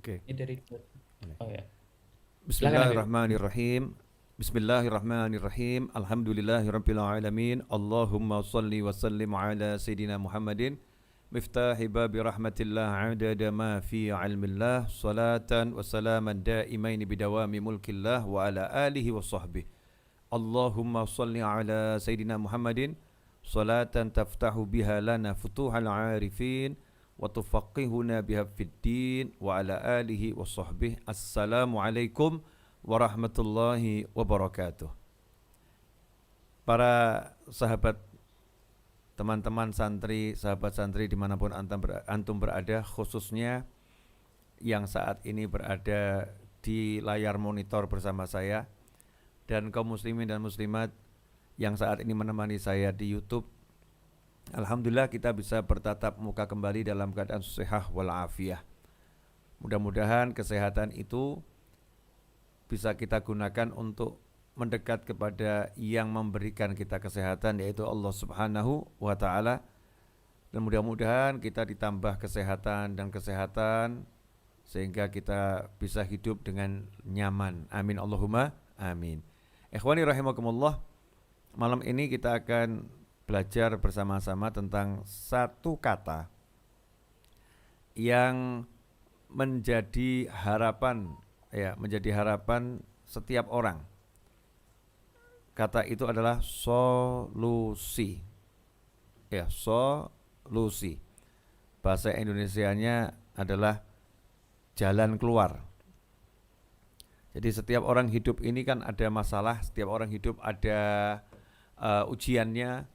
Oke. Ini dari oh ya. Silakan Habib. Bismillahirrahmanirrahim. Bismillahirrahmanirrahim. Alhamdulillahirabbil alamin. Allahumma shalli wa sallim ala sayidina Muhammadin miftahi babi rahmatillah adada ma fi ilmillah salatan wa salaman daimain bidawami mulkillah wa ala alihi wa sahbihi. Allahumma shalli ala sayidina Muhammadin salatan taftahu biha lana futuhal arifin wa tufaqihuna biha fid din wa ala alihi wa sahbihi. Assalamualaikum warahmatullahi wabarakatuh. Para sahabat, teman-teman santri, sahabat santri dimanapun antum berada, khususnya yang saat ini berada di layar monitor bersama saya, dan kaum muslimin dan muslimat yang saat ini menemani saya di YouTube. Alhamdulillah kita bisa bertatap muka kembali dalam keadaan sehat walafiat. Mudah-mudahan kesehatan itu bisa kita gunakan untuk mendekat kepada yang memberikan kita kesehatan, yaitu Allah Subhanahu wa ta'ala. Dan mudah-mudahan kita ditambah kesehatan dan kesehatan sehingga kita bisa hidup dengan nyaman. Amin Allahumma amin. Ikhwani rahimakumullah, malam ini kita akan belajar bersama-sama tentang satu kata yang menjadi harapan, menjadi harapan setiap orang. Kata itu adalah solusi. Solusi. Bahasa Indonesianya adalah jalan keluar. Jadi setiap orang hidup ini kan ada masalah, setiap orang hidup ada ujiannya.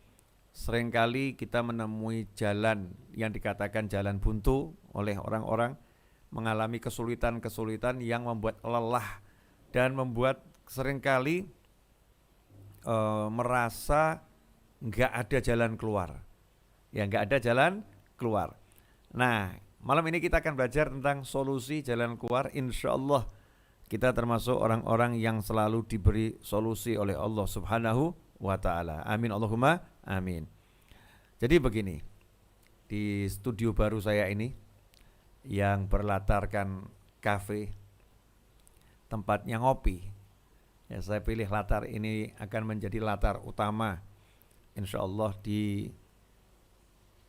Seringkali kita menemui jalan yang dikatakan jalan buntu oleh orang-orang, mengalami kesulitan-kesulitan yang membuat lelah dan membuat seringkali merasa nggak ada jalan keluar. Nggak ada jalan keluar. Nah, malam ini kita akan belajar tentang solusi jalan keluar. Insya Allah kita termasuk orang-orang yang selalu diberi solusi oleh Allah Subhanahu wa ta'ala. Amin Allahumma amin. Jadi begini, di studio baru saya ini yang berlatarkan kafe, tempatnya ngopi, saya pilih latar ini akan menjadi latar utama insya Allah di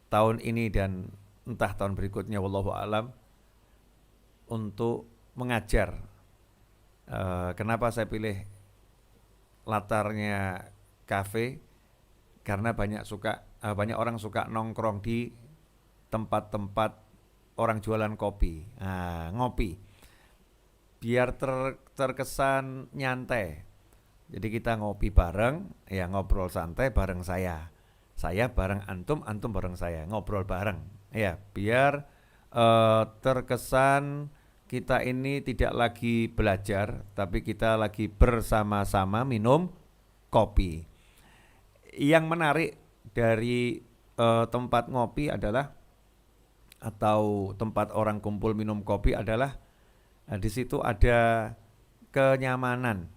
tahun ini dan entah tahun berikutnya, wallahu alam, untuk mengajar. Kenapa saya pilih latarnya kafe? Karena banyak orang suka nongkrong di tempat-tempat orang jualan kopi, ngopi, biar terkesan nyantai. Jadi kita ngopi bareng, ngobrol santai bareng saya bareng antum, antum bareng saya, ngobrol bareng, biar terkesan kita ini tidak lagi belajar, tapi kita lagi bersama-sama minum kopi. Yang menarik dari tempat ngopi adalah, atau tempat orang kumpul minum kopi adalah, di situ ada kenyamanan.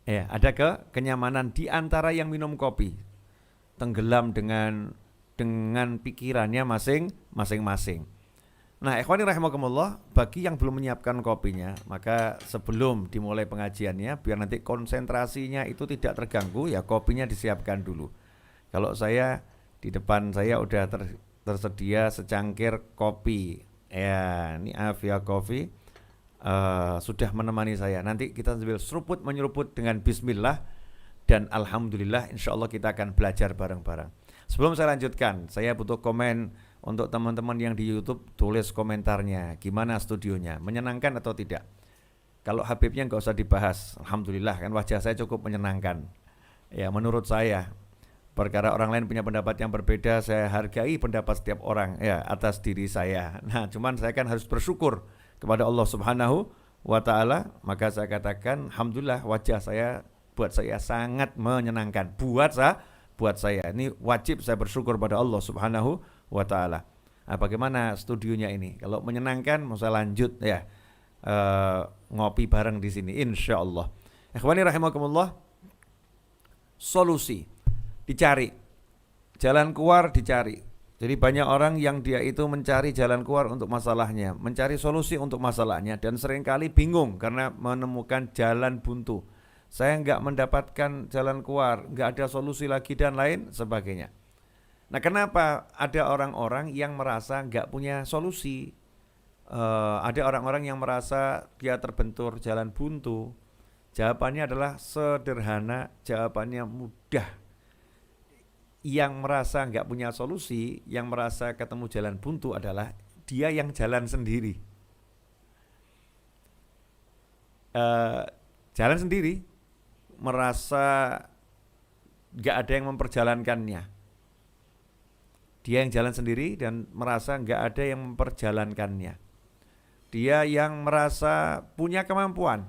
Ada kenyamanan di antara yang minum kopi. Tenggelam dengan pikirannya masing-masing. Nah, ikhwani rahimakumullah, bagi yang belum menyiapkan kopinya, maka sebelum dimulai pengajiannya, biar nanti konsentrasinya itu tidak terganggu, kopinya disiapkan dulu. Kalau saya, di depan saya udah tersedia secangkir kopi. Ini Avia Coffee sudah menemani saya. Nanti kita sambil seruput menyeruput dengan bismillah, dan alhamdulillah insyaallah kita akan belajar bareng-bareng. Sebelum saya lanjutkan, saya butuh komen untuk teman-teman yang di YouTube. Tulis komentarnya, gimana studionya, menyenangkan atau tidak. Kalau Habibnya nggak usah dibahas, alhamdulillah kan wajah saya cukup menyenangkan. Menurut saya, perkara orang lain punya pendapat yang berbeda, saya hargai pendapat setiap orang atas diri saya. Nah, cuman saya kan harus bersyukur kepada Allah Subhanahu wa ta'ala. Maka saya katakan alhamdulillah, wajah saya buat saya sangat menyenangkan. Buat saya ini wajib saya bersyukur pada Allah Subhanahu wa ta'ala. Nah, bagaimana studionya ini? Kalau menyenangkan mau saya lanjut ngopi bareng di sini insyaallah. Ikhwani rahimakumullah, solusi dicari, jalan keluar dicari. Jadi banyak orang yang dia itu mencari jalan keluar untuk masalahnya, mencari solusi untuk masalahnya, dan seringkali bingung karena menemukan jalan buntu. Saya nggak mendapatkan jalan keluar, nggak ada solusi lagi dan lain sebagainya. Nah, kenapa ada orang-orang yang merasa nggak punya solusi? Ada orang-orang yang merasa dia terbentur jalan buntu. Jawabannya adalah sederhana, jawabannya mudah. Yang merasa nggak punya solusi, yang merasa ketemu jalan buntu adalah dia yang jalan sendiri. Jalan sendiri, merasa nggak ada yang memperjalankannya. Dia yang jalan sendiri dan merasa nggak ada yang memperjalankannya. Dia yang merasa punya kemampuan.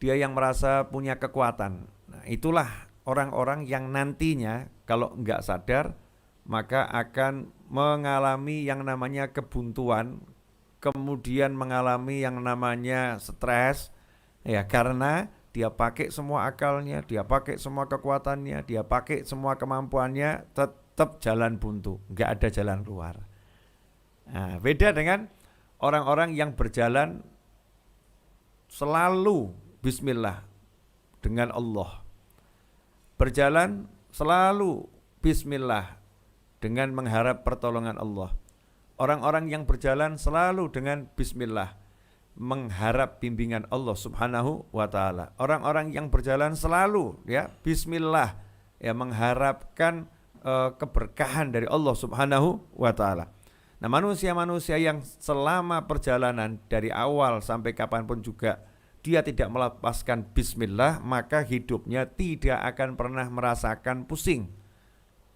Dia yang merasa punya kekuatan. Nah, itulah orang-orang yang nantinya kalau nggak sadar maka akan mengalami yang namanya kebuntuan, kemudian mengalami yang namanya stres, ya karena dia pakai semua akalnya, dia pakai semua kekuatannya, dia pakai semua kemampuannya, tetap jalan buntu, nggak ada jalan keluar. Nah, beda dengan orang-orang yang berjalan selalu bismillah dengan Allah. Berjalan selalu bismillah dengan mengharap pertolongan Allah. Orang-orang yang berjalan selalu dengan bismillah mengharap bimbingan Allah Subhanahu wa taala. Orang-orang yang berjalan selalu ya bismillah ya mengharapkan keberkahan dari Allah Subhanahu wa taala. Nah, manusia-manusia yang selama perjalanan dari awal sampai kapanpun juga dia tidak melepaskan bismillah, maka hidupnya tidak akan pernah merasakan pusing.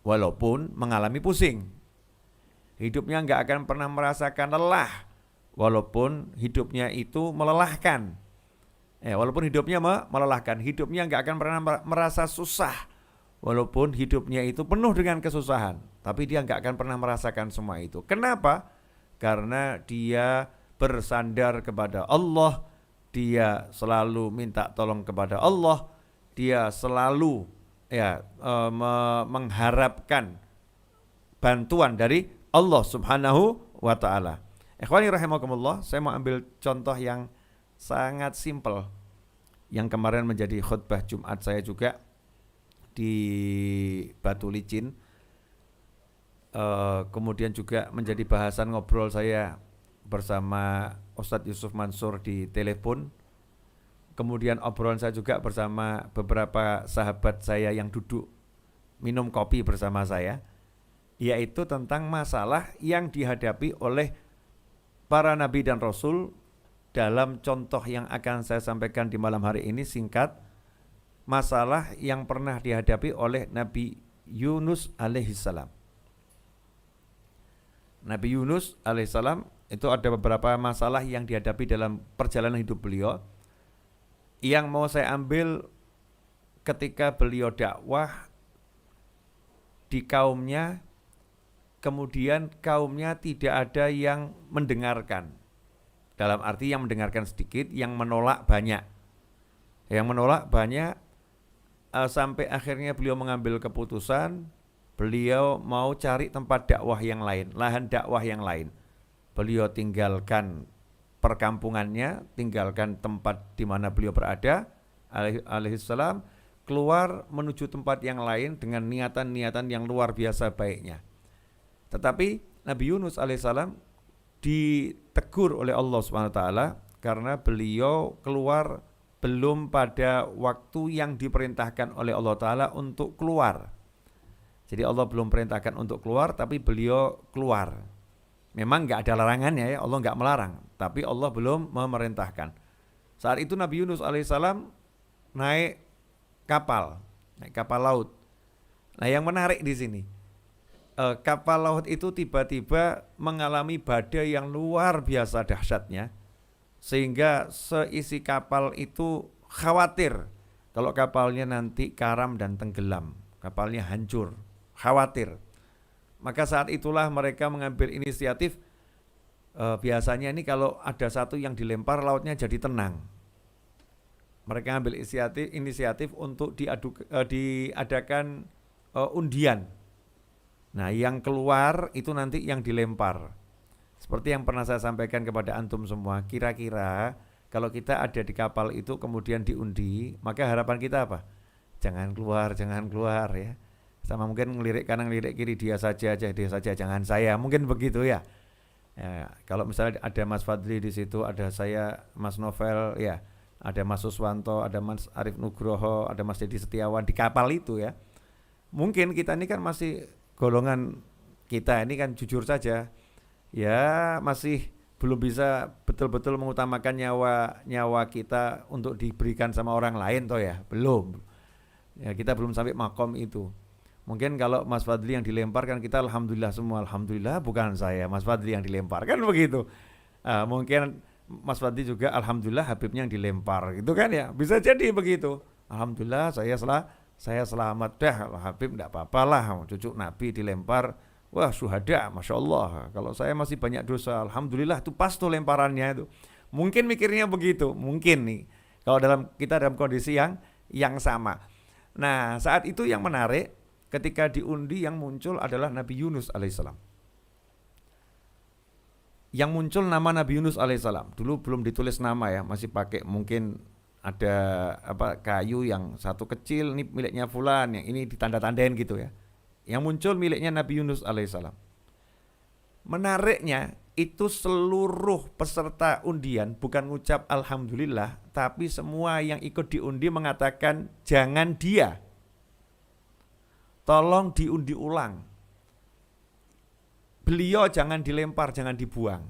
Walaupun mengalami pusing. Hidupnya enggak akan pernah merasakan lelah. Walaupun hidupnya itu melelahkan. Walaupun hidupnya melelahkan, hidupnya enggak akan pernah merasa susah. Walaupun hidupnya itu penuh dengan kesusahan, tapi dia enggak akan pernah merasakan semua itu. Kenapa? Karena dia bersandar kepada Allah, dia selalu minta tolong kepada Allah, dia selalu mengharapkan bantuan dari Allah Subhanahu wa taala. Ikhwani rahimakumullah, saya mau ambil contoh yang sangat simpel yang kemarin menjadi khutbah Jumat saya juga di Batu Licin. Kemudian juga menjadi bahasan ngobrol saya bersama Ustadz Yusuf Mansur di telepon. Kemudian obrolan saya juga bersama beberapa sahabat saya yang duduk minum kopi bersama saya, yaitu tentang masalah yang dihadapi oleh para nabi dan rasul. Dalam contoh yang akan saya sampaikan di malam hari ini singkat, masalah yang pernah dihadapi oleh Nabi Yunus alaihissalam. Nabi Yunus alaihissalam itu ada beberapa masalah yang dihadapi dalam perjalanan hidup beliau. Yang mau saya ambil ketika beliau dakwah di kaumnya, kemudian kaumnya tidak ada yang mendengarkan. Dalam arti yang mendengarkan sedikit, yang menolak banyak. Yang menolak banyak, sampai akhirnya beliau mengambil keputusan, beliau mau cari tempat dakwah yang lain, lahan dakwah yang lain. Beliau tinggalkan perkampungannya, tinggalkan tempat di mana beliau berada, alaihissalam, keluar menuju tempat yang lain dengan niatan-niatan yang luar biasa baiknya. Tetapi Nabi Yunus alaihissalam ditegur oleh Allah SWT karena beliau keluar belum pada waktu yang diperintahkan oleh Allah Ta'ala untuk keluar. Jadi Allah belum perintahkan untuk keluar, tapi beliau keluar. Memang nggak ada larangannya ya, Allah nggak melarang, tapi Allah belum memerintahkan. Saat itu Nabi Yunus alaihissalam naik kapal laut. Nah, yang menarik di sini, kapal laut itu tiba-tiba mengalami badai yang luar biasa dahsyatnya, sehingga seisi kapal itu khawatir kalau kapalnya nanti karam dan tenggelam, kapalnya hancur, khawatir. Maka saat itulah mereka mengambil inisiatif. Biasanya ini kalau ada satu yang dilempar, lautnya jadi tenang. Mereka ambil inisiatif untuk diadakan undian. Nah, yang keluar itu nanti yang dilempar. Seperti yang pernah saya sampaikan kepada antum semua, kira-kira kalau kita ada di kapal itu kemudian diundi, maka harapan kita apa? Jangan keluar ya. Sama mungkin ngelirik kanan ngelirik kiri, dia saja, jangan saya. Mungkin begitu ya. Ya, kalau misalnya ada Mas Fadli di situ, ada saya, Mas Novel, ya, ada Mas Suswanto, ada Mas Arif Nugroho, ada Mas Dedi Setiawan di kapal itu ya. Mungkin kita ini kan masih golongan kita ini kan jujur saja, ya masih belum bisa betul-betul mengutamakan nyawa kita untuk diberikan sama orang lain toh ya, belum. Ya kita belum sampai makom itu. Mungkin kalau Mas Fadli yang dilempar kan kita alhamdulillah semua, alhamdulillah bukan saya, Mas Fadli yang dilempar kan begitu. Mungkin Mas Fadli juga alhamdulillah Habibnya yang dilempar gitu kan ya, bisa jadi begitu. Alhamdulillah saya selamat dah, Habib enggak apa-apalah, cucu Nabi dilempar, wah syuhada, masya Allah. Kalau saya masih banyak dosa, alhamdulillah itu pas tuh lemparannya itu. Mungkin mikirnya begitu, mungkin nih. Kalau kita dalam kondisi yang sama. Nah saat itu yang menarik, ketika diundi yang muncul adalah Nabi Yunus alaihissalam. Yang muncul nama Nabi Yunus alaihissalam. Dulu belum ditulis nama ya, masih pakai mungkin ada kayu yang satu kecil, ini miliknya fulan, yang ini ditanda-tandain gitu ya. Yang muncul miliknya Nabi Yunus alaihissalam. Menariknya itu seluruh peserta undian bukan ngucap alhamdulillah, tapi semua yang ikut diundi mengatakan jangan dia. Tolong diundi ulang. Beliau jangan dilempar, jangan dibuang.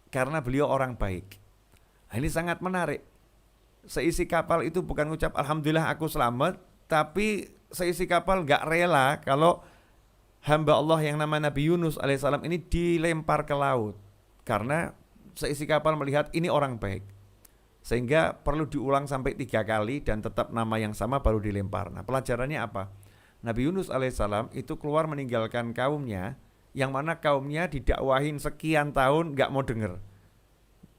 Karena beliau orang baik. Nah, ini sangat menarik. Seisi kapal itu bukan ngucap alhamdulillah aku selamat, tapi seisi kapal gak rela kalau hamba Allah yang nama Nabi Yunus alaihissalam ini dilempar ke laut. Karena seisi kapal melihat ini orang baik. Sehingga perlu diulang sampai 3 kali dan tetap nama yang sama baru dilempar. Nah pelajarannya apa? Nabi Yunus alaihissalam itu keluar meninggalkan kaumnya, yang mana kaumnya didakwahin sekian tahun gak mau denger.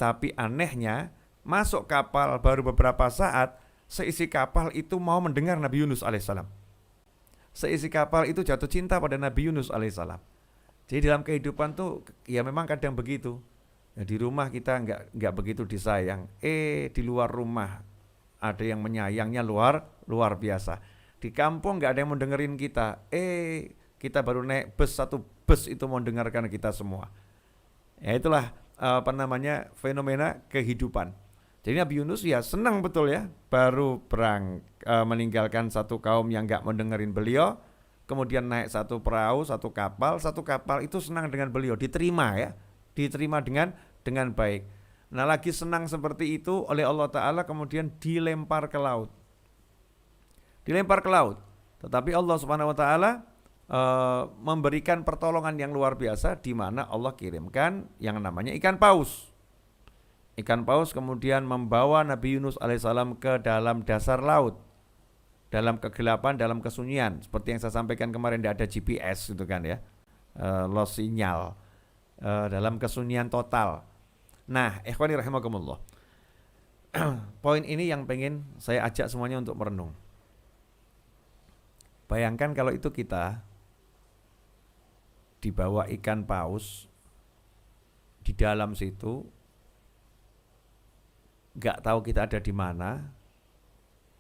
Tapi anehnya masuk kapal baru beberapa saat, seisi kapal itu mau mendengar Nabi Yunus alaihissalam. Seisi kapal itu jatuh cinta pada Nabi Yunus alaihissalam. Jadi dalam kehidupan tuh ya memang kadang begitu. Ya, di rumah kita nggak begitu disayang. Di luar rumah ada yang menyayangnya luar biasa. Di kampung nggak ada yang mau dengerin kita. Kita baru naik satu bus itu mau dengarkan kita semua. Ya itulah fenomena kehidupan. Jadi Nabi Yunus ya senang betul ya, baru meninggalkan satu kaum yang nggak mau dengerin beliau, kemudian naik satu perahu, satu kapal itu senang dengan beliau, diterima dengan baik. Nah lagi senang seperti itu oleh Allah Ta'ala kemudian dilempar ke laut. Tetapi Allah Subhanahu Wa Ta'ala memberikan pertolongan yang luar biasa, di mana Allah kirimkan yang namanya ikan paus. Ikan paus kemudian membawa Nabi Yunus alaihissalam ke dalam dasar laut, dalam kegelapan, dalam kesunyian. Seperti yang saya sampaikan kemarin, tidak ada GPS gitu kan ya, lost sinyal, dalam kesunyian total. Nah, ikhwani rahimakumullah, poin ini yang pengen saya ajak semuanya untuk merenung. Bayangkan kalau itu kita dibawa ikan paus di dalam situ, gak tahu kita ada di mana,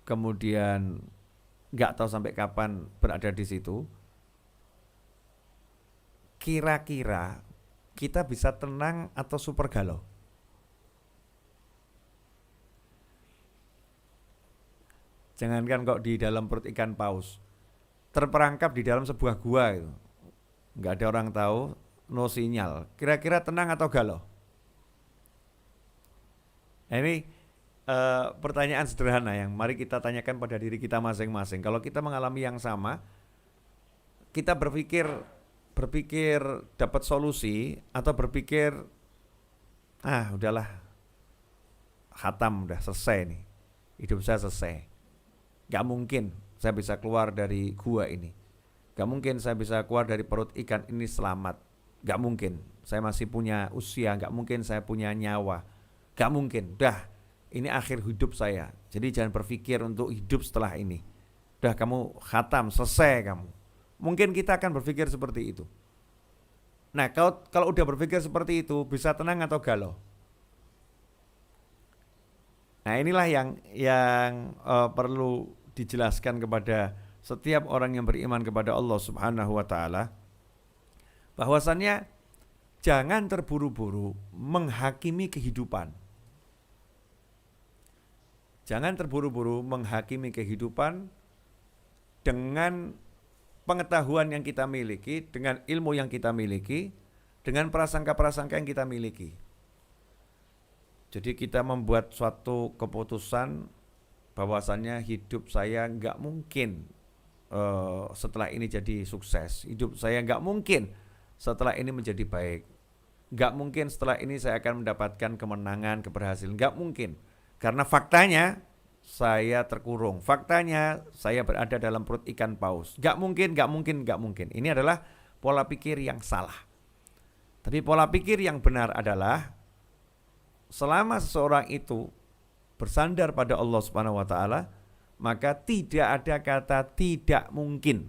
kemudian gak tahu sampai kapan berada di situ. Kira-kira kita bisa tenang atau super galau? Jangankan kok di dalam perut ikan paus, terperangkap di dalam sebuah gua itu, nggak ada orang tahu, no sinyal. Kira-kira tenang atau galau? Nah, ini pertanyaan sederhana yang mari kita tanyakan pada diri kita masing-masing. Kalau kita mengalami yang sama, kita berpikir dapat solusi atau berpikir udahlah, khatam, udah selesai nih, hidup saya selesai, gak mungkin saya bisa keluar dari gua ini, gak mungkin saya bisa keluar dari perut ikan ini selamat, gak mungkin saya masih punya usia, gak mungkin saya punya nyawa, gak mungkin, dah ini akhir hidup saya. Jadi jangan berpikir untuk hidup setelah ini, dah kamu khatam, selesai kamu, mungkin kita akan berpikir seperti itu. Nah, kalau udah berpikir seperti itu, bisa tenang atau galau? Nah, inilah yang perlu dijelaskan kepada setiap orang yang beriman kepada Allah Subhanahu wa taala, bahwasannya jangan terburu-buru menghakimi kehidupan. Jangan terburu-buru menghakimi kehidupan dengan pengetahuan yang kita miliki, dengan ilmu yang kita miliki, dengan prasangka-prasangka yang kita miliki. Jadi kita membuat suatu keputusan bahwasannya hidup saya nggak mungkin setelah ini jadi sukses. Hidup saya nggak mungkin setelah ini menjadi baik. Nggak mungkin setelah ini saya akan mendapatkan kemenangan, keberhasilan. Nggak mungkin. Karena faktanya saya terkurung. Faktanya saya berada dalam perut ikan paus. Nggak mungkin, nggak mungkin, nggak mungkin. Ini adalah pola pikir yang salah. Tapi pola pikir yang benar adalah selama seseorang itu bersandar pada Allah Subhanahu wa taala, maka tidak ada kata tidak mungkin.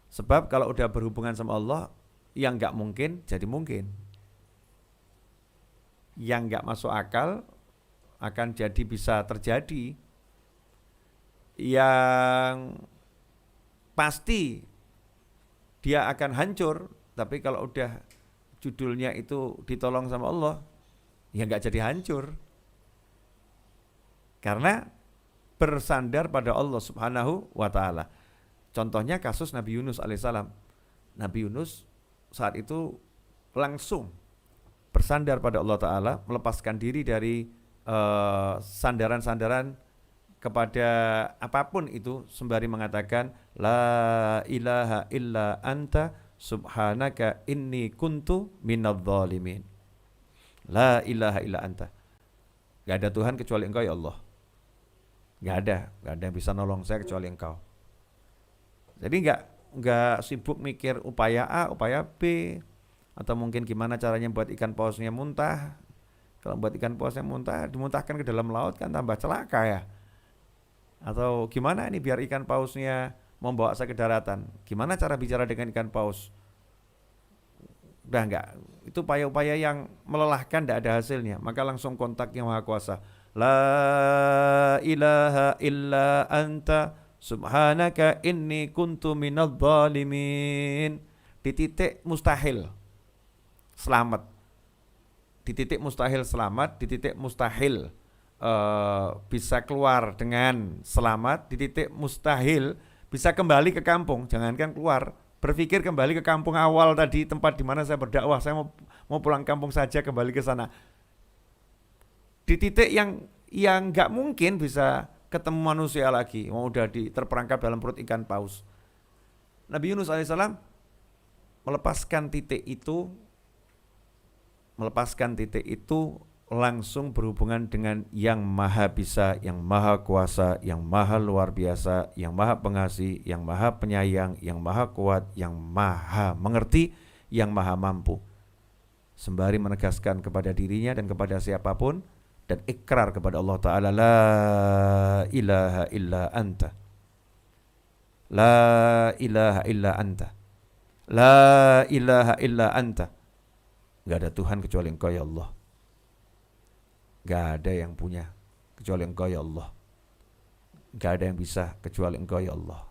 Sebab kalau udah berhubungan sama Allah, yang nggak mungkin jadi mungkin. Yang nggak masuk akal akan jadi bisa terjadi. Yang pasti dia akan hancur, tapi kalau udah judulnya itu ditolong sama Allah, ya nggak jadi hancur. Karena bersandar pada Allah Subhanahu wa ta'ala. Contohnya kasus Nabi Yunus alaihissalam. Nabi Yunus saat itu langsung bersandar pada Allah Ta'ala, melepaskan diri dari sandaran-sandaran kepada apapun itu, sembari mengatakan la ilaha illa anta subhanaka inni kuntu minadh dhalimin. La ilaha illa anta. Gak ada Tuhan kecuali Engkau ya Allah. Gak ada yang bisa nolong saya kecuali Engkau. Jadi gak sibuk mikir upaya A, upaya B, atau mungkin gimana caranya buat ikan pausnya muntah. Kalau buat ikan pausnya muntah, dimuntahkan ke dalam laut kan tambah celaka ya. Atau gimana ini biar ikan pausnya membawa saya ke daratan. Gimana cara bicara dengan ikan paus? Udah enggak, itu upaya-upaya yang melelahkan, tidak ada hasilnya. Maka langsung kontak Yang Maha Kuasa. La ilaha illa anta subhanaka inni kuntu minadh dhalimin. Di titik mustahil selamat. Di titik mustahil selamat, di titik mustahil bisa keluar dengan selamat, di titik mustahil bisa kembali ke kampung, jangankan keluar, berpikir kembali ke kampung awal tadi, tempat di mana saya berdakwah, saya mau pulang kampung saja, kembali ke sana. Di titik yang nggak mungkin bisa ketemu manusia lagi, udah terperangkap dalam perut ikan paus. Nabi Yunus alaihissalam melepaskan titik itu langsung berhubungan dengan Yang Maha Bisa, Yang Maha Kuasa, Yang Maha Luar Biasa, Yang Maha Pengasih, Yang Maha Penyayang, Yang Maha Kuat, Yang Maha Mengerti, Yang Maha Mampu. Sembari menegaskan kepada dirinya dan kepada siapapun, dan ikrar kepada Allah Ta'ala, la ilaha illa anta, la ilaha illa anta, la ilaha illa anta. Gak ada Tuhan kecuali Engkau ya Allah. Gak ada yang punya kecuali Engkau ya Allah. Gak ada yang bisa kecuali Engkau ya Allah.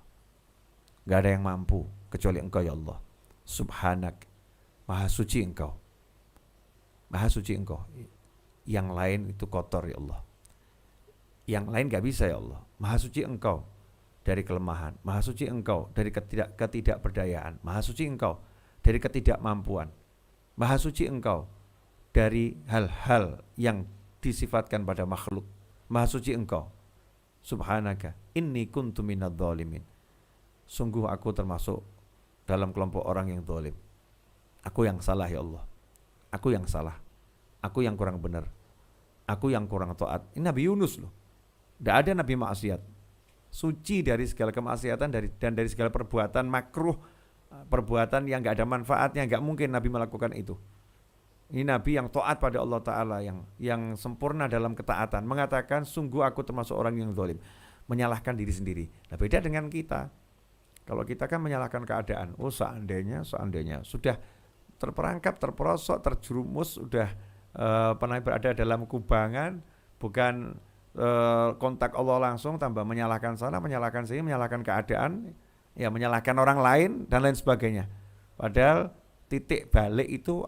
Gak ada yang mampu kecuali Engkau ya Allah. Subhanak, Maha suci Engkau. Maha suci Engkau. Yang lain itu kotor ya Allah. Yang lain gak bisa ya Allah. Maha suci Engkau dari kelemahan. Maha suci Engkau dari ketidakberdayaan. Maha suci Engkau dari ketidakmampuan. Maha suci Engkau dari hal-hal yang disifatkan pada makhluk. Maha suci Engkau. Subhanaka inni kuntu minadh dhalimin. Sungguh aku termasuk dalam kelompok orang yang zalim. Aku yang salah ya Allah. Aku yang salah. Aku yang kurang benar. Aku yang kurang taat. Ini Nabi Yunus loh. Tidak ada Nabi maksiat. Suci dari segala kemaksiatan dan dari segala perbuatan makruh, perbuatan yang gak ada manfaatnya. Gak mungkin Nabi melakukan itu. Ini Nabi yang taat pada Allah Ta'ala, yang sempurna dalam ketaatan. Mengatakan sungguh aku termasuk orang yang zalim. Menyalahkan diri sendiri. Nah, beda dengan kita. Kalau kita kan menyalahkan keadaan. Oh seandainya sudah terperangkap, terperosok, terjerumus, sudah pernah berada dalam kubangan, bukan kontak Allah langsung, tambah menyalahkan sana, menyalahkan sini, menyalahkan keadaan, ya menyalahkan orang lain dan lain sebagainya. Padahal titik balik itu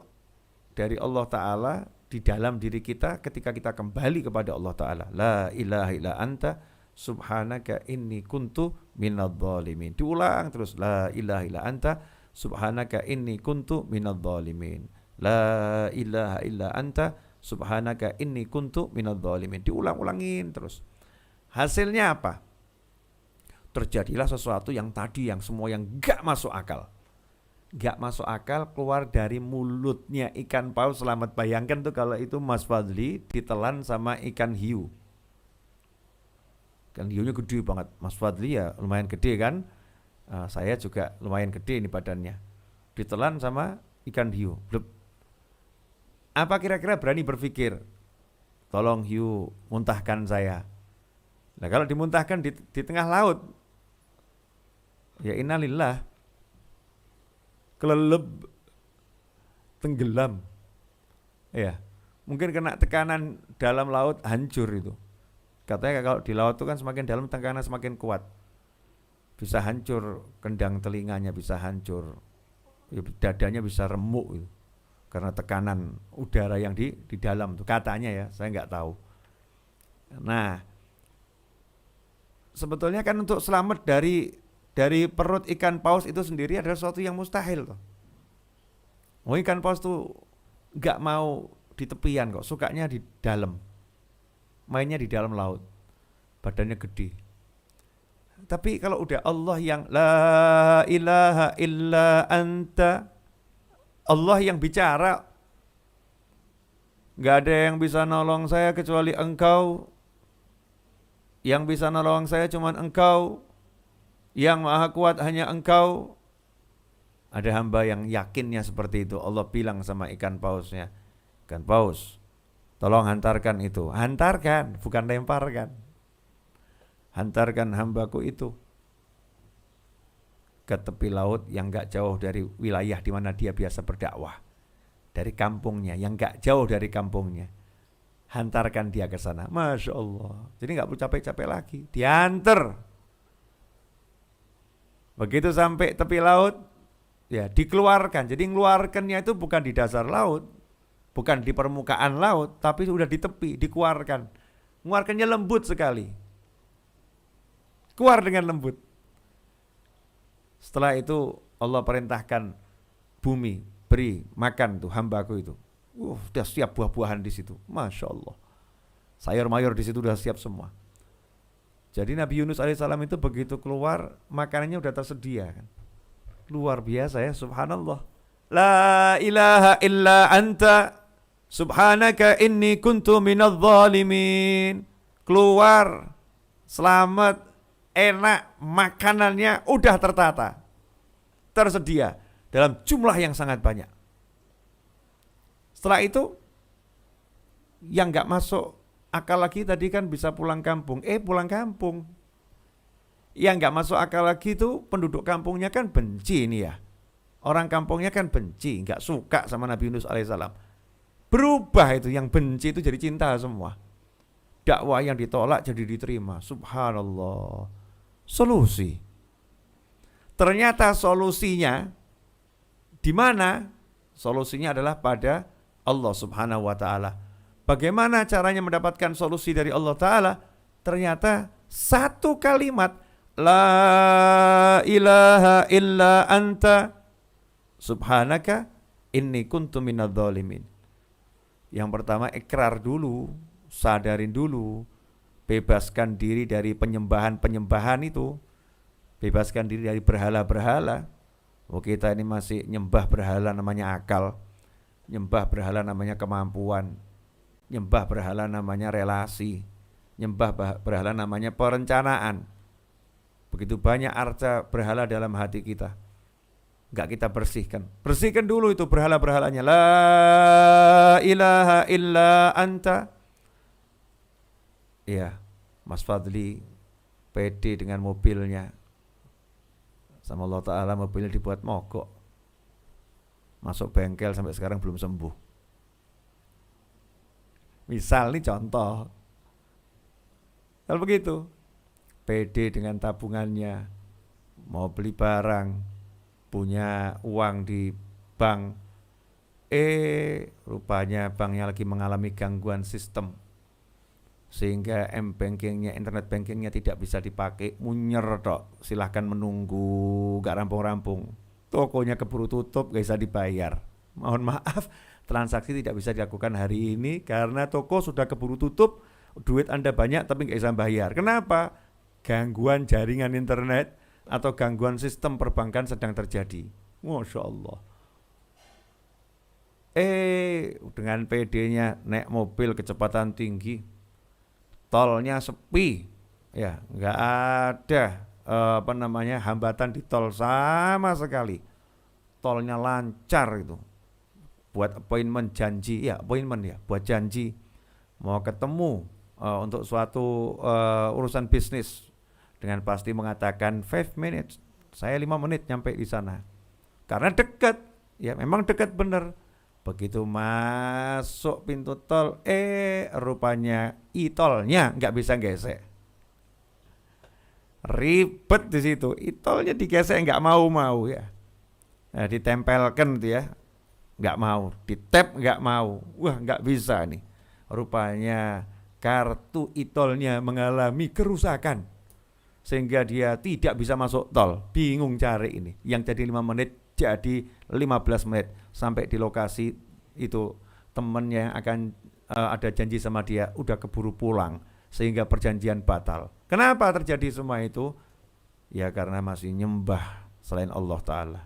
dari Allah Ta'ala di dalam diri kita ketika kita kembali kepada Allah Ta'ala. La ilaha illa anta subhanaka inni kuntu minadh-dhalimin. Diulang terus, la ilaha illa anta subhanaka inni kuntu minadh-dhalimin. La ilaha illa anta subhanaka inni kuntu minadh-dhalimin. Diulang-ulangin terus. Hasilnya apa? Terjadilah sesuatu yang tadi, yang semua yang gak masuk akal. Gak masuk akal keluar dari mulutnya ikan paus. Selamat bayangkan tuh kalau itu Mas Fadli ditelan sama ikan hiu. Ikan hiunya gede banget. Mas Fadli ya lumayan gede kan. Saya juga lumayan gede ini badannya. Ditelan sama ikan hiu. Blep. Apa kira-kira berani berpikir, tolong hiu muntahkan saya. Nah kalau dimuntahkan di tengah laut, ya innalillah, kelelep, tenggelam. Ya, mungkin kena tekanan dalam laut hancur itu. Katanya kalau di laut itu kan semakin dalam tekanan semakin kuat. Bisa hancur kendang telinganya, bisa hancur. Ya, dadanya bisa remuk itu. Karena tekanan udara yang di dalam itu katanya ya, saya nggak tahu. Nah, sebetulnya kan untuk selamat dari perut ikan paus itu sendiri adalah sesuatu yang mustahil. Oh, ikan paus tuh nggak mau di tepian kok, sukanya di dalam, mainnya di dalam laut, badannya gede. Tapi kalau udah Allah yang la ilaha illa anta, Allah yang bicara, nggak ada yang bisa nolong saya kecuali Engkau, yang bisa nolong saya cuma Engkau, yang maha kuat hanya Engkau. Ada hamba yang yakinnya seperti itu. Allah bilang sama ikan pausnya, ikan paus, tolong hantarkan itu. Hantarkan, bukan lemparkan. Hantarkan hambaku itu ke tepi laut yang gak jauh dari wilayah di mana dia biasa berdakwah. Dari kampungnya, yang gak jauh dari kampungnya. Hantarkan dia ke sana. Masya Allah. Jadi gak perlu capek-capek lagi. Diantar. Begitu sampai tepi laut, ya dikeluarkan. Jadi ngeluarkannya itu bukan di dasar laut, bukan di permukaan laut, tapi sudah di tepi, dikeluarkan. Mengeluarkannya lembut sekali. Keluar dengan lembut. Setelah itu Allah perintahkan bumi, beri makan tuh hambaku itu. Udah siap buah-buahan di situ. Masya Allah. Sayur mayur di situ udah siap semua. Jadi Nabi Yunus alaihissalam itu begitu keluar, makanannya udah tersedia kan. Luar biasa ya, subhanallah. La ilaha illa anta subhanaka inni kuntu minadh-dhalimin. Keluar, selamat, enak, makanannya udah tertata, tersedia dalam jumlah yang sangat banyak. Setelah itu yang gak masuk akal lagi tadi kan bisa pulang kampung. Pulang kampung. Yang gak masuk akal lagi itu penduduk kampungnya kan benci ini ya. Orang kampungnya kan benci, gak suka sama Nabi Yunus alaihissalam. Berubah itu, yang benci itu jadi cinta semua. Dakwah yang ditolak jadi diterima. Subhanallah. Solusi. Ternyata solusinya di mana? Solusinya adalah pada Allah Subhanahu wa taala. Bagaimana caranya mendapatkan solusi dari Allah Ta'ala? Ternyata satu kalimat, la ilaha illa anta subhanaka inni kuntu minadh-dhalimin. Yang pertama ikrar dulu, sadarin dulu, bebaskan diri dari penyembahan-penyembahan itu, bebaskan diri dari berhala-berhala. Oh, kita ini masih nyembah berhala namanya akal, nyembah berhala namanya kemampuan, nyembah berhala namanya relasi, nyembah berhala namanya perencanaan. Begitu banyak arca berhala dalam hati kita, enggak kita bersihkan. Bersihkan dulu itu berhala-berhalanya. La ilaha illa anta. Ya, Mas Fadli pede dengan mobilnya. sama Allah Ta'ala mobilnya dibuat mogok. Masuk bengkel sampai sekarang belum sembuh. Misal nih contoh. Kalau begitu, pede dengan tabungannya, mau beli barang, punya uang di bank, rupanya banknya lagi mengalami gangguan sistem. Sehingga m-bankingnya, internet bankingnya tidak bisa dipakai, munyer tok, silahkan menunggu, gak rampung-rampung. Tokonya keburu tutup, gak bisa dibayar. Mohon maaf, transaksi tidak bisa dilakukan hari ini karena toko sudah keburu tutup, duit Anda banyak tapi gak bisa bayar. Kenapa? Gangguan jaringan internet atau gangguan sistem perbankan sedang terjadi. Masya Allah. Dengan PD-nya naik mobil kecepatan tinggi, tolnya sepi, ya nggak ada hambatan di tol sama sekali, tolnya lancar itu, buat appointment janji, buat janji mau ketemu untuk suatu urusan bisnis dengan pasti mengatakan 5 minutes, saya 5 menit nyampe di sana, karena dekat, ya memang dekat bener. Begitu masuk pintu tol, rupanya e-tolnya nggak bisa gesek. Ribet di situ, e-tolnya digesek nggak mau ya. Nah, ditempelkan gitu ya, nggak mau, ditap nggak mau, wah nggak bisa nih. Rupanya kartu e-tolnya mengalami kerusakan sehingga dia tidak bisa masuk tol. Bingung cari ini, yang jadi 5 menit jadi 15 menit sampai di lokasi itu. Temennya yang akan ada janji sama dia udah keburu pulang sehingga perjanjian batal. Kenapa terjadi semua itu? Ya karena masih nyembah selain Allah Ta'ala,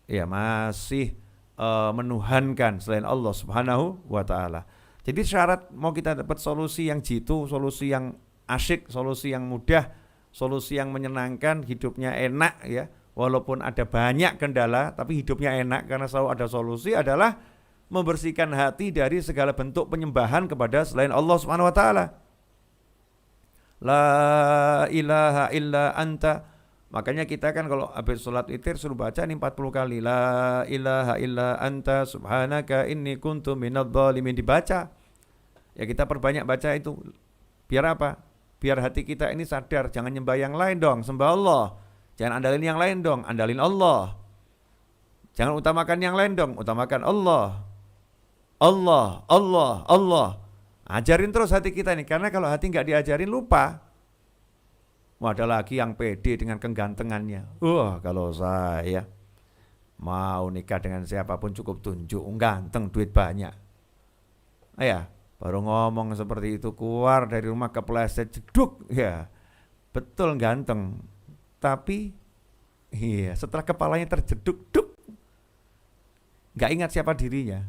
ya masih menuhankan selain Allah Subhanahu wa Ta'ala. Jadi syarat mau kita dapat solusi yang jitu, solusi yang asyik, solusi yang mudah, solusi yang menyenangkan, hidupnya enak ya, walaupun ada banyak kendala, tapi hidupnya enak karena selalu ada solusi, adalah membersihkan hati dari segala bentuk penyembahan kepada selain Allah Subhanahu wa Ta'ala. La ilaha illa anta. Makanya kita kan kalau habis sholat witir suruh baca ini 40 kali. La ilaha illa anta subhanaka inni kuntu minadh dhalimin, dibaca. Ya kita perbanyak baca itu. Biar apa? Biar hati kita ini sadar, jangan nyembah yang lain dong, sembah Allah. Jangan andalin yang lain dong, andalin Allah. Jangan utamakan yang lain dong, utamakan Allah. Allah, Allah, Allah. Ajarin terus hati kita ini, karena kalau hati nggak diajarin lupa. Wah, ada lagi yang pede dengan kegantengannya. Kalau saya mau nikah dengan siapapun cukup tunjuk, ganteng, duit banyak. Baru ngomong seperti itu, keluar dari rumah kepleset, jeduk, ya betul ganteng. Tapi setelah kepalanya terjeduk, gak ingat siapa dirinya.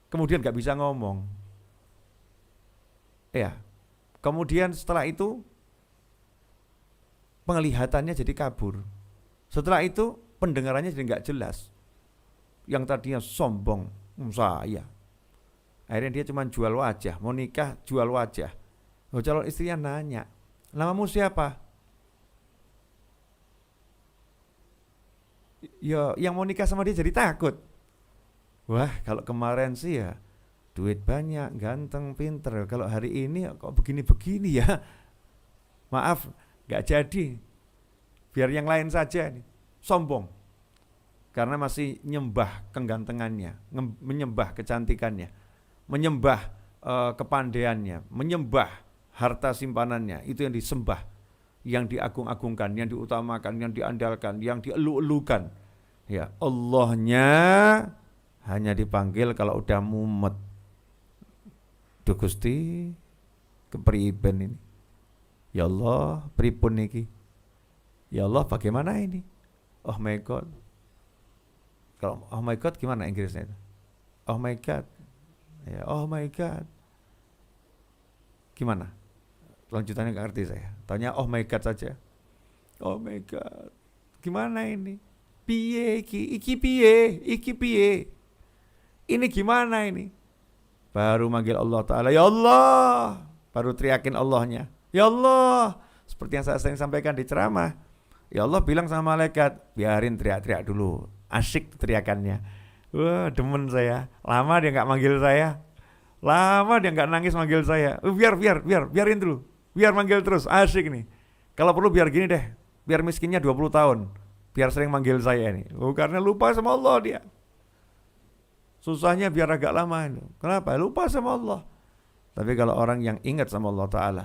Kemudian gak bisa ngomong. Kemudian setelah itu penglihatannya jadi kabur. Setelah itu pendengarannya jadi gak jelas. Yang tadinya sombong, saya. Akhirnya dia cuma jual wajah, mau nikah jual wajah. Calon istrinya nanya, namamu siapa? Ya, yang mau nikah sama dia jadi takut. Wah, kalau kemarin sih ya duit banyak, ganteng, pinter. Kalau hari ini kok begini-begini ya. Maaf, gak jadi. Biar yang lain saja nih. Sombong. Karena masih nyembah kegantengannya, menyembah kecantikannya, menyembah kepandaiannya, menyembah harta simpanannya. Itu yang disembah, yang diagung-agungkan, yang diutamakan, yang diandalkan, yang dielu-elukan. Ya, Allahnya hanya dipanggil kalau udah mumet. Duh Gusti, kepriben ini. Ya Allah, pripun niki? Ya Allah, bagaimana ini? Oh my God. Kalau oh my God gimana Inggrisnya itu? Oh my God. Ya, oh my God. Gimana? Lanjutannya nggak ngerti saya. Tanya oh my God saja. Oh my God. Gimana ini? Piye iki piye? Ini gimana ini? Baru manggil Allah Ta'ala, ya Allah. Baru teriakin Allahnya, ya Allah, Seperti yang saya sering sampaikan di ceramah. Ya Allah bilang sama malaikat, biarin teriak-teriak dulu. Asyik teriakannya. Wah, demen saya. Lama dia nggak manggil saya. Lama dia nggak nangis manggil saya. Biarin dulu. Biar manggil terus. Asyik nih. Kalau perlu biar gini deh. Biar miskinnya 20 tahun. Biar sering manggil saya nih. Karena lupa sama Allah dia. Susahnya biar agak lama itu. Kenapa? Lupa sama Allah. Tapi kalau orang yang ingat sama Allah Ta'ala,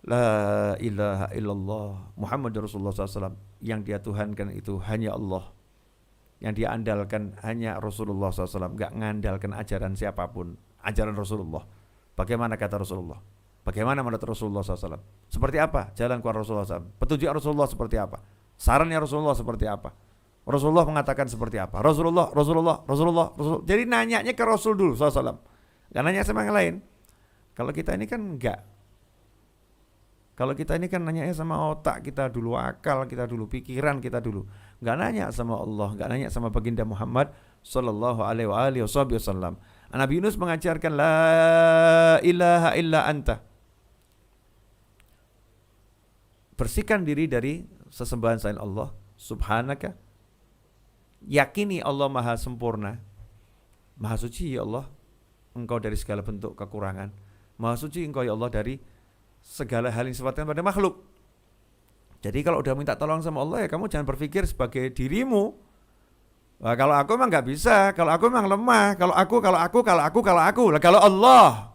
La ilaha illallah Muhammad Rasulullah SAW, yang dia tuhankan itu hanya Allah, yang dia andalkan hanya Rasulullah SAW, gak ngandalkan ajaran siapapun, ajaran Rasulullah. Bagaimana kata Rasulullah? Bagaimana menurut Rasulullah SAW? Seperti apa jalan keluar Rasulullah SAW? Petunjuk Rasulullah seperti apa? Sarannya Rasulullah seperti apa? Rasulullah mengatakan seperti apa? Rasulullah. Jadi nanyanya ke Rasul dulu SAW. Gak nanya sama yang lain. Kalau kita ini kan enggak. Kalau kita ini kan nanyanya sama otak kita dulu, akal kita dulu, pikiran kita dulu. Enggak nanya sama Allah, enggak nanya sama baginda Muhammad sallallahu alaihi wasallam. Nabi Yunus mengajarkan la ilaha illa anta. Bersihkan diri dari sesembahan selain Allah. Subhanaka. Yakini Allah maha sempurna, maha suci ya Allah, engkau dari segala bentuk kekurangan. Maha suci engkau ya Allah dari segala hal yang sifatnya pada makhluk. Jadi kalau udah minta tolong sama Allah, ya kamu jangan berpikir sebagai dirimu. Wah, kalau aku emang nggak bisa, kalau aku emang lemah, kalau aku. Lah kalau Allah,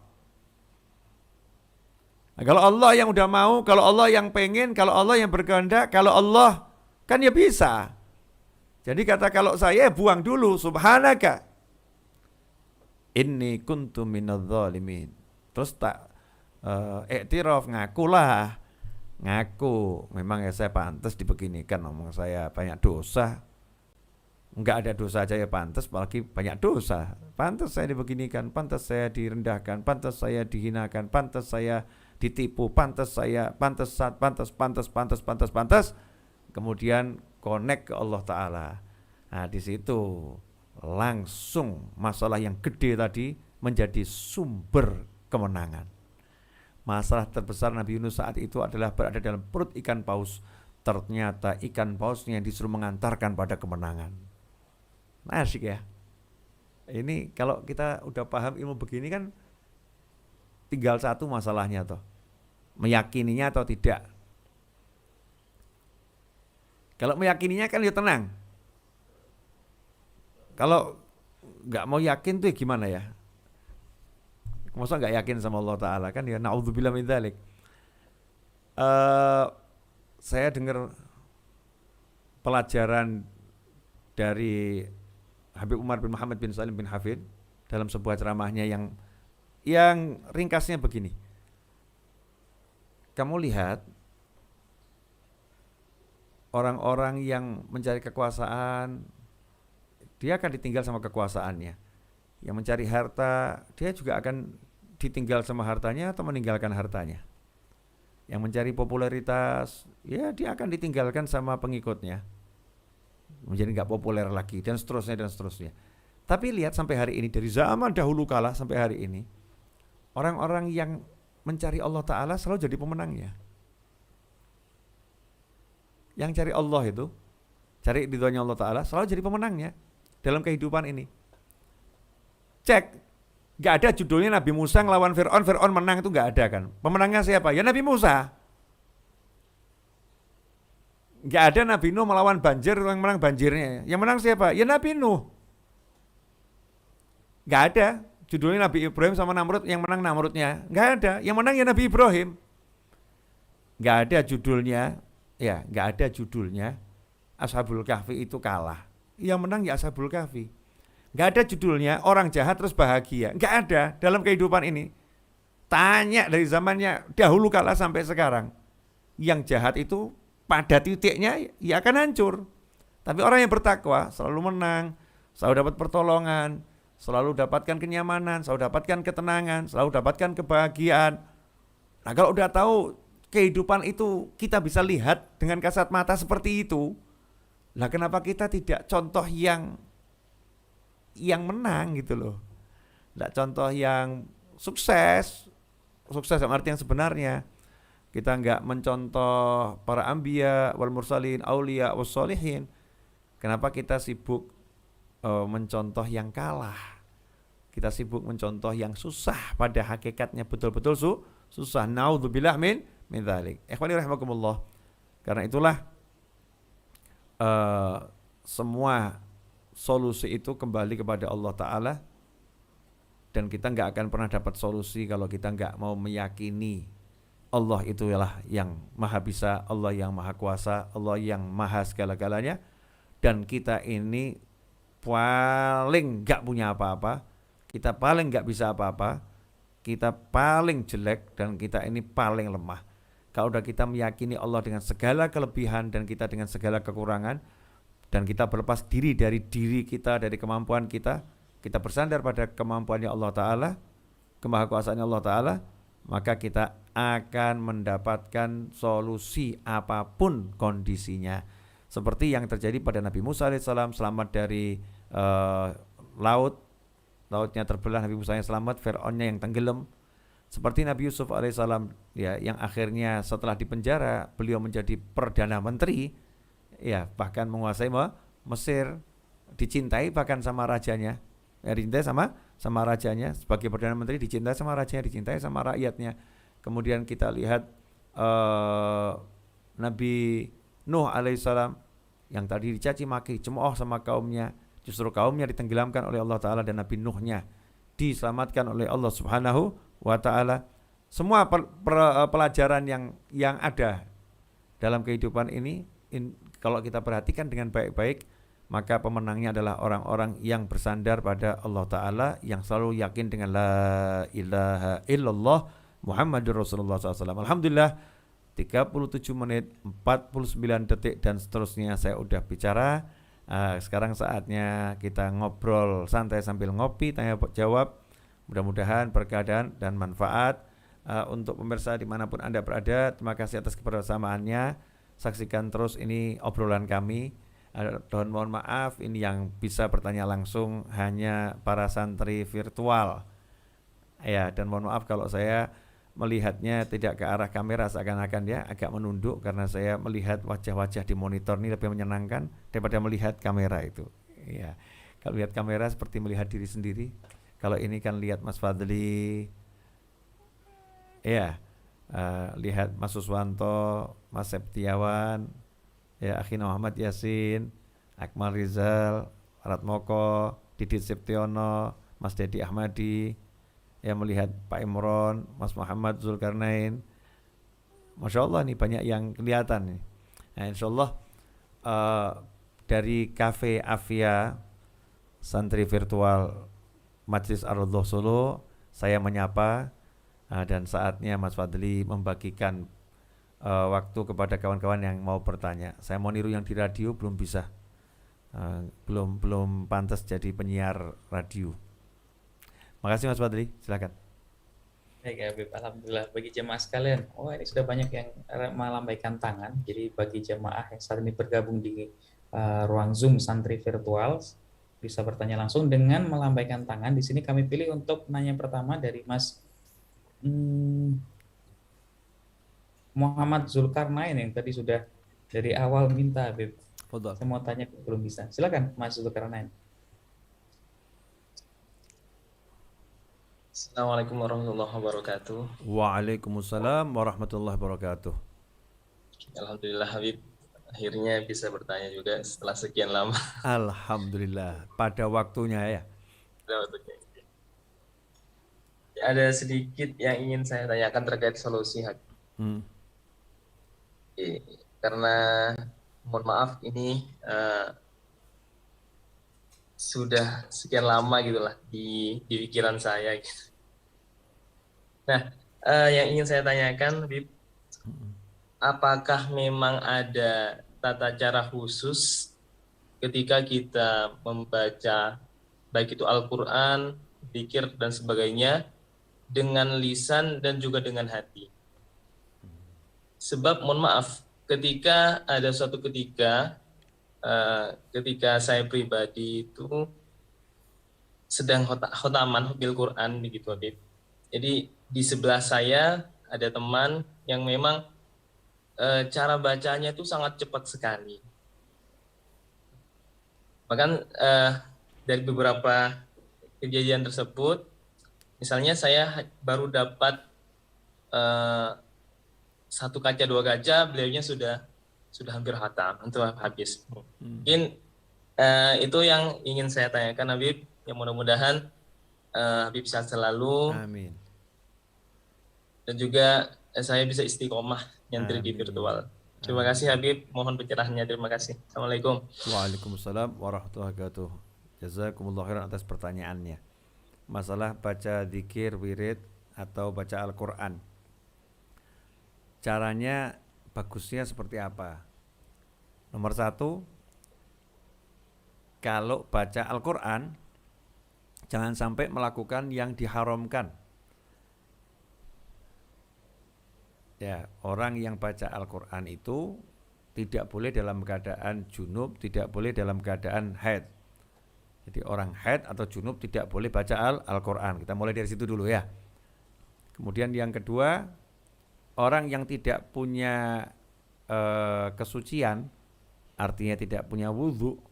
nah, kalau Allah yang udah mau, kalau Allah yang pengen, kalau Allah yang berkehendak, kalau Allah kan ya bisa. Jadi kata kalau saya buang dulu, subhanaka inni kuntu minadz zalimin. Terus tak iktiraf, ngaku memang ya saya pantas dibeginikan, ngomong saya banyak dosa. Enggak ada dosa aja ya pantas, apalagi banyak dosa. Pantas saya dibeginikan, pantas saya direndahkan, pantas saya dihinakan, pantas saya ditipu, pantas. Kemudian connect ke Allah Ta'ala. Nah di situ langsung masalah yang gede tadi menjadi sumber kemenangan. Masalah terbesar Nabi Yunus saat itu adalah berada dalam perut ikan paus. Ternyata ikan pausnya disuruh mengantarkan pada kemenangan. Nah, asik ya. Ini kalau kita udah paham ilmu begini kan tinggal satu masalahnya toh. Meyakininya atau tidak. Kalau meyakininya kan ya tenang. Kalau nggak mau yakin tuh gimana ya? Masa nggak yakin sama Allah Ta'ala kan ya, na'udzubillah min dzalik. Saya dengar pelajaran dari Habib Umar bin Muhammad bin Salim bin Hafid dalam sebuah ceramahnya yang ringkasnya begini. Kamu lihat orang-orang yang mencari kekuasaan, dia akan ditinggal sama kekuasaannya. Yang mencari harta, dia juga akan ditinggal sama hartanya atau meninggalkan hartanya. Yang mencari popularitas, ya dia akan ditinggalkan sama pengikutnya, menjadi nggak populer lagi dan seterusnya. Tapi lihat sampai hari ini, dari zaman dahulu kala sampai hari ini, orang-orang yang mencari Allah Ta'ala selalu jadi pemenangnya. Yang cari Allah itu, cari ridhonya Allah Ta'ala, selalu jadi pemenangnya dalam kehidupan ini. Cek, gak ada judulnya Nabi Musa ngelawan Fir'aun, Fir'aun menang, itu gak ada kan. Pemenangnya siapa? Ya Nabi Musa. Gak ada Nabi Nuh melawan banjir, yang menang banjirnya. Yang menang siapa? Ya Nabi Nuh. Gak ada judulnya Nabi Ibrahim sama Namrud, yang menang Namrudnya. Gak ada, yang menang ya Nabi Ibrahim. Gak ada judulnya, ya gak ada judulnya Ashabul Kahfi itu kalah. Yang menang ya Ashabul Kahfi. Gak ada judulnya orang jahat terus bahagia. Gak ada dalam kehidupan ini. Tanya dari zamannya dahulu kala sampai sekarang. Yang jahat itu pada titiknya ya akan hancur. Tapi orang yang bertakwa selalu menang, selalu dapat pertolongan, selalu dapatkan kenyamanan, selalu dapatkan ketenangan, selalu dapatkan kebahagiaan. Nah kalau udah tahu kehidupan itu kita bisa lihat dengan kasat mata seperti itu, lah kenapa kita tidak contoh yang menang gitu loh. Tidak contoh yang sukses dalam arti yang sebenarnya. kita nggak mencontoh para anbiya wal mursalin, aulia was solihin. Kenapa kita sibuk mencontoh yang kalah? Kita sibuk mencontoh yang susah, pada hakikatnya betul-betul susah. Naudzubillah min dzalik. Ikhwani rahimakumullah. Karena itulah semua solusi itu kembali kepada Allah Ta'ala, dan kita nggak akan pernah dapat solusi kalau kita nggak mau meyakini Allah itulah yang maha bisa, Allah yang maha kuasa, Allah yang maha segala-galanya, dan kita ini paling nggak punya apa-apa, kita paling nggak bisa apa-apa, kita paling jelek, dan kita ini paling lemah. Kalau udah kita meyakini Allah dengan segala kelebihan dan kita dengan segala kekurangan, dan kita berlepas diri dari diri kita, dari kemampuan kita, kita bersandar pada kemampuannya Allah Ta'ala, kemahakuasaannya Allah Ta'ala, maka kita akan mendapatkan solusi apapun kondisinya. Seperti yang terjadi pada Nabi Musa alaihissalam, selamat dari lautnya terbelah, Nabi Musa yang selamat, Fir'aunnya yang tenggelam. Seperti Nabi Yusuf alaihissalam, ya, yang akhirnya setelah dipenjara beliau menjadi perdana menteri, ya, bahkan menguasai Mesir, dicintai bahkan sama rajanya, ya, dicintai sama rajanya, sebagai perdana menteri dicintai sama rajanya, dicintai sama rakyatnya. Kemudian kita lihat Nabi Nuh alaihissalam yang tadi dicaci maki, cemooh sama kaumnya, justru kaumnya ditenggelamkan oleh Allah Ta'ala dan Nabi Nuhnya diselamatkan oleh Allah Subhanahu wa Ta'ala. Semua pelajaran yang ada dalam kehidupan ini, kalau kita perhatikan dengan baik-baik, maka pemenangnya adalah orang-orang yang bersandar pada Allah Ta'ala, yang selalu yakin dengan la ilaha illallah Muhammadur Rasulullah SAW. Alhamdulillah, 37 menit 49 detik dan seterusnya saya udah bicara. Sekarang saatnya kita ngobrol santai sambil ngopi, tanya jawab. Mudah-mudahan berkah dan manfaat untuk pemirsa dimanapun Anda berada. Terima kasih atas kebersamaannya. Saksikan terus ini obrolan kami. Dan mohon maaf, ini yang bisa bertanya langsung hanya para santri virtual. Ya, dan mohon maaf kalau saya melihatnya tidak ke arah kamera, seakan-akan ya agak menunduk, karena saya melihat wajah-wajah di monitor ini lebih menyenangkan daripada melihat kamera itu. Ya, kalau lihat kamera seperti melihat diri sendiri. Kalau ini kan lihat Mas Fadli, ya, lihat Mas Suswanto, Mas Septiawan, ya, Akhina Muhammad Yasin, Akmal Rizal, Arat Moko, Didit Septiono, Mas Dedi Ahmadi, ya, melihat Pak Imron, Mas Muhammad Zulkarnain. Masya Allah nih banyak yang kelihatan nih. Nah, insya Allah dari Cafe Afia santri virtual Majlis Ar-Raudhah Solo, saya menyapa, dan saatnya Mas Fadli membagikan waktu kepada kawan-kawan yang mau bertanya. Saya mau niru yang di radio, belum bisa, belum pantas jadi penyiar radio. Makasih Mas Fadli, silakan. Baik Habib, alhamdulillah. Bagi jemaah sekalian, ini sudah banyak yang melambaikan tangan. Jadi bagi jemaah yang saat ini bergabung di ruang Zoom santri virtual, bisa bertanya langsung dengan melambaikan tangan. Di sini kami pilih untuk nanya pertama dari Mas Muhammad Zulkarnain yang tadi sudah dari awal minta, Habib. Saya mau tanya, belum bisa. Silakan Mas Zulkarnain. Assalamualaikum warahmatullahi wabarakatuh. Waalaikumsalam warahmatullahi wabarakatuh. Alhamdulillah Habib, akhirnya bisa bertanya juga setelah sekian lama. Alhamdulillah, pada waktunya ya. Ada sedikit yang ingin saya tanyakan terkait solusi Habib. Karena mohon maaf ini sudah sekian lama gitulah di pikiran saya gitu. Nah, yang ingin saya tanyakan, Habib, apakah memang ada tata cara khusus ketika kita membaca baik itu Al-Quran, zikir dan sebagainya dengan lisan dan juga dengan hati? Sebab mohon maaf, ketika ada suatu ketika saya pribadi itu sedang khotaman Hufil Quran begitu Habib. Jadi di sebelah saya ada teman yang memang cara bacanya itu sangat cepat sekali. Bahkan dari beberapa kejadian tersebut, misalnya saya baru dapat satu kaca dua kaca, beliaunya sudah hampir hatam, itu habis. Mungkin itu yang ingin saya tanyakan Habib, yang mudah-mudahan Habib sehat selalu. Amin. Dan juga saya bisa istiqomah nyantri di Amin. virtual. Terima kasih Habib, mohon pencerahannya. Terima kasih. Assalamualaikum. Waalaikumsalam warahmatullahi wabarakatuh. Jazakumullah khairan atas pertanyaannya. Masalah baca zikir, wirid atau baca Al-Quran. Caranya bagusnya seperti apa? Nomor satu, kalau baca Al-Quran jangan sampai melakukan yang diharamkan. Ya, orang yang baca Al-Quran itu tidak boleh dalam keadaan junub, tidak boleh dalam keadaan haid. Jadi orang haid atau junub tidak boleh baca Al-Quran. Kita mulai dari situ dulu ya. Kemudian yang kedua, orang yang tidak punya kesucian, artinya tidak punya wudhu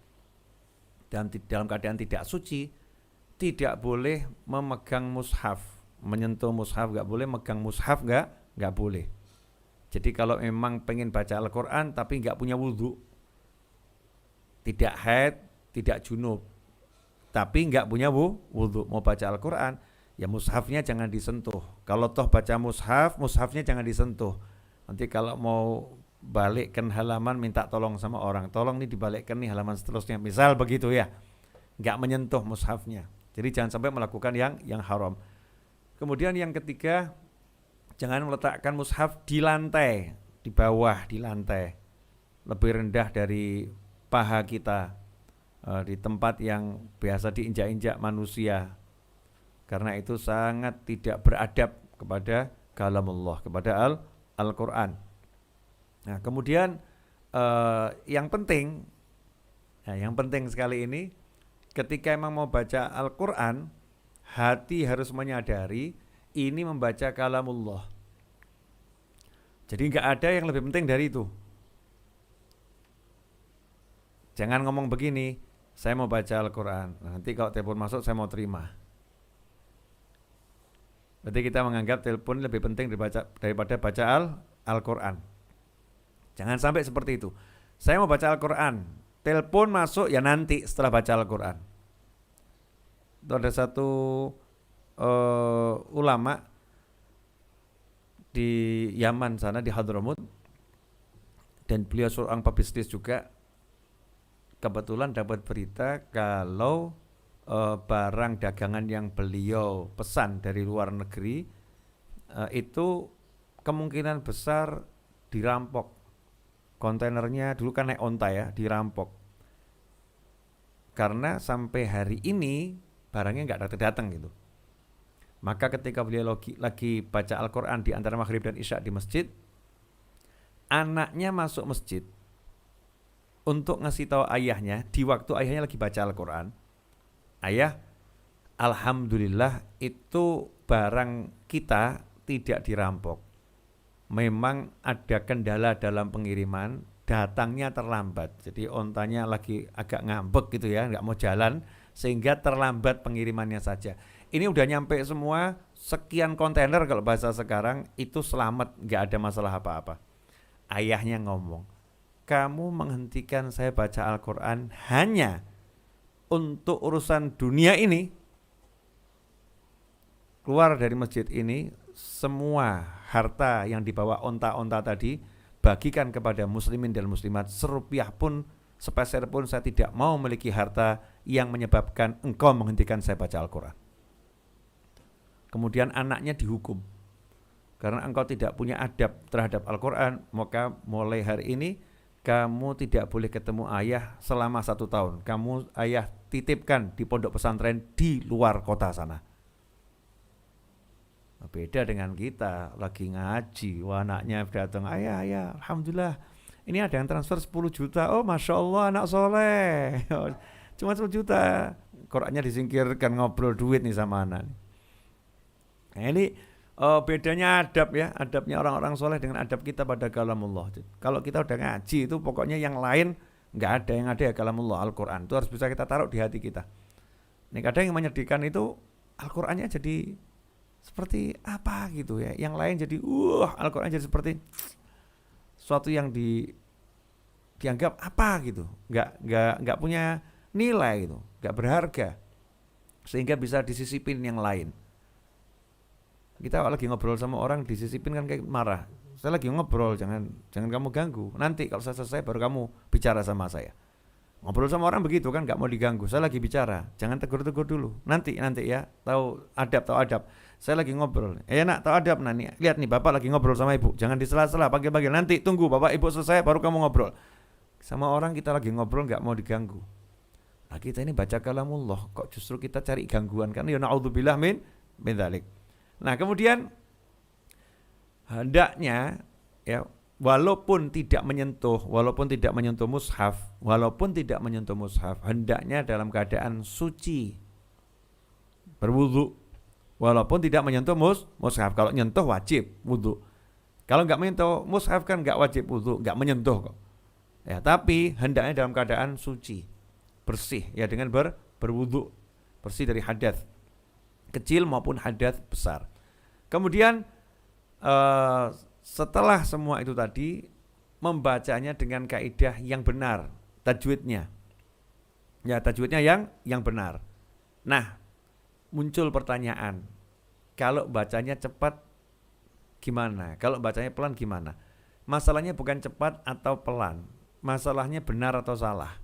dan dalam keadaan tidak suci, tidak boleh memegang mushaf, menyentuh mushaf nggak boleh, megang mushaf nggak boleh. Jadi kalau memang pengen baca Al-Quran tapi nggak punya wudhu, tidak haid, tidak junub, tapi nggak punya wudhu, mau baca Al-Quran, ya mushafnya jangan disentuh. Kalau toh baca mushaf, mushafnya jangan disentuh. Nanti kalau mau balikkan halaman minta tolong sama orang, tolong nih dibalikkan nih halaman seterusnya, misal begitu ya, nggak menyentuh mushafnya. Jadi jangan sampai melakukan yang haram. Kemudian yang ketiga, jangan meletakkan mushaf di lantai, di bawah, di lantai, lebih rendah dari paha kita, di tempat yang biasa diinjak-injak manusia, karena itu sangat tidak beradab kepada kalamullah, kepada Al-Quran. Nah, kemudian yang penting sekali ini, ketika emang mau baca Al-Quran, hati harus menyadari ini membaca kalamullah. Jadi nggak ada yang lebih penting dari itu. Jangan ngomong begini, saya mau baca Al-Quran, nanti kalau telepon masuk saya mau terima. Berarti kita menganggap telepon lebih penting daripada baca Al-Quran. Jangan sampai seperti itu. Saya mau baca Al-Quran, telepon masuk ya nanti setelah baca Al-Quran. Itu ada satu ulama di Yaman sana, di Hadramut, dan beliau seorang pebisnis juga. Kebetulan dapat berita kalau barang dagangan yang beliau pesan dari luar negeri itu kemungkinan besar dirampok. Kontainernya dulu kan naik onta ya, dirampok. Karena sampai hari ini barangnya nggak datang-datang gitu. Maka ketika beliau lagi baca Al-Quran di antara maghrib dan isya di masjid, anaknya masuk masjid untuk ngasih tahu ayahnya di waktu ayahnya lagi baca Al-Quran, ayah, alhamdulillah itu barang kita tidak dirampok. Memang ada kendala dalam pengiriman, datangnya terlambat. Jadi ontanya lagi agak ngambek gitu ya, nggak mau jalan, sehingga terlambat pengirimannya saja. Ini udah nyampe semua, sekian kontainer kalau bahasa sekarang, itu selamat, nggak ada masalah apa-apa. Ayahnya ngomong, kamu menghentikan saya baca Al-Quran hanya untuk urusan dunia ini. Keluar dari masjid ini, semua harta yang dibawa onta-onta tadi, bagikan kepada muslimin dan muslimat. Serupiah pun, sepeser pun saya tidak mau memiliki harta yang menyebabkan engkau menghentikan saya baca Al-Quran. Kemudian anaknya dihukum. Karena engkau tidak punya adab terhadap Al-Quran, maka mulai hari ini kamu tidak boleh ketemu ayah selama 1 tahun. Kamu ayah titipkan di pondok pesantren di luar kota sana. Beda dengan kita lagi ngaji, wah anaknya datang, ayah, alhamdulillah, ini ada yang transfer 10 juta, oh masya Allah anak soleh, cuma 10 juta, Qurannya disingkirkan, ngobrol duit nih sama anak. Nah, ini Bedanya adab ya, adabnya orang-orang soleh dengan adab kita pada kalamullah. Kalau kita udah ngaji itu pokoknya yang lain nggak ada, yang ada ya kalamullah, Al-Quran. Itu harus bisa kita taruh di hati kita. Ini kadang yang menyedihkan itu Al-Qurannya jadi seperti apa gitu ya. Yang lain jadi Al-Quran jadi seperti suatu yang dianggap apa gitu. Nggak punya nilai gitu, nggak berharga. Sehingga bisa disisipin yang lain. Kita lagi ngobrol sama orang disisipin kan kayak marah. Saya lagi ngobrol, jangan kamu ganggu. Nanti kalau saya selesai baru kamu bicara sama saya. Ngobrol sama orang begitu kan, nggak mau diganggu. Saya lagi bicara, jangan tegur-tegur dulu. Nanti ya, tahu adab. Saya lagi ngobrol. Nak tahu adab nih. Lihat nih, bapak lagi ngobrol sama ibu. Jangan disela-sela, panggil-panggil. Nanti tunggu bapak ibu selesai baru kamu ngobrol. Sama orang kita lagi ngobrol nggak mau diganggu. Nah kita ini baca kalamullah, kok justru kita cari gangguan kan? Ya na'udzubillah min dzalik. Nah kemudian hendaknya ya walaupun tidak menyentuh mushaf, hendaknya dalam keadaan suci, berwudu, walaupun tidak menyentuh mushaf. Kalau nyentuh wajib wudu. Kalau nggak menyentuh mushaf kan nggak wajib wudu, nggak menyentuh kok. Ya tapi hendaknya dalam keadaan suci, bersih ya dengan berwudu, bersih dari hadas kecil maupun hadas besar. Kemudian setelah semua itu tadi membacanya dengan kaidah yang benar, tajwidnya. Ya, tajwidnya yang benar. Nah, muncul pertanyaan, kalau bacanya cepat gimana? Kalau bacanya pelan gimana? Masalahnya bukan cepat atau pelan, masalahnya benar atau salah.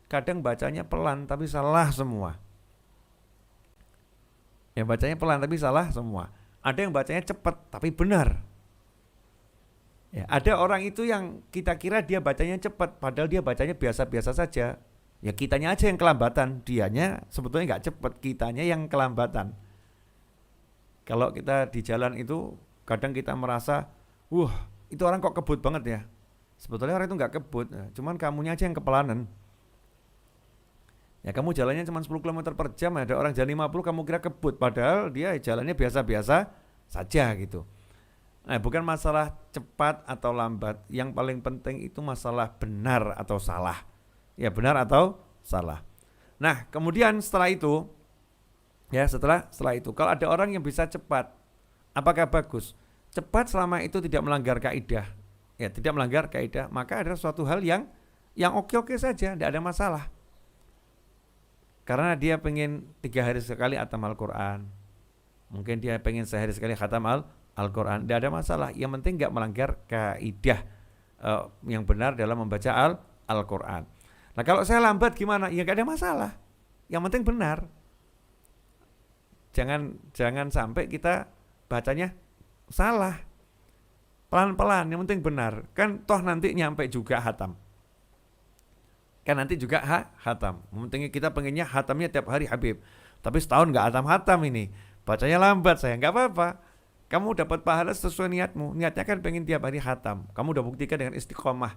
Kadang bacanya pelan tapi salah semua. Yang bacanya pelan tapi salah semua. Ada yang bacanya cepat tapi benar. Ya, ada orang itu yang kita kira dia bacanya cepat, padahal dia bacanya biasa-biasa saja. Ya kitanya aja yang kelambatan, dianya sebetulnya nggak cepat, kitanya yang kelambatan. Kalau kita di jalan itu kadang kita merasa, itu orang kok kebut banget ya. Sebetulnya orang itu nggak kebut, cuman kamunya aja yang kepelanan. Ya kamu jalannya cuma 10 km per jam, ada orang jalan 50 kamu kira kebut, padahal dia jalannya biasa-biasa saja gitu. Nah bukan masalah cepat atau lambat, yang paling penting itu masalah benar atau salah. Ya benar atau salah. Nah kemudian setelah itu, kalau ada orang yang bisa cepat, apakah bagus? Cepat selama itu tidak melanggar kaidah, ya tidak melanggar kaidah, maka ada suatu hal yang oke-oke saja, tidak ada masalah. Karena dia pengen 3 hari sekali khatam Al-Quran, mungkin dia pengen sehari sekali khatam Al-Quran, tidak ada masalah. Yang penting nggak melanggar kaidah yang benar dalam membaca Al-Quran. Nah kalau saya lambat gimana? Ya nggak ada masalah. Yang penting benar. Jangan sampai kita bacanya salah. Pelan-pelan, yang penting benar. Kan toh nanti nyampe juga khatam. Khatam. Pentingnya kita pengennya khatamnya tiap hari Habib. Tapi setahun nggak khatam ini. Bacanya lambat saya, nggak apa-apa. Kamu dapat pahala sesuai niatmu. Niatnya kan pengen tiap hari khatam. Kamu udah buktikan dengan istiqomah.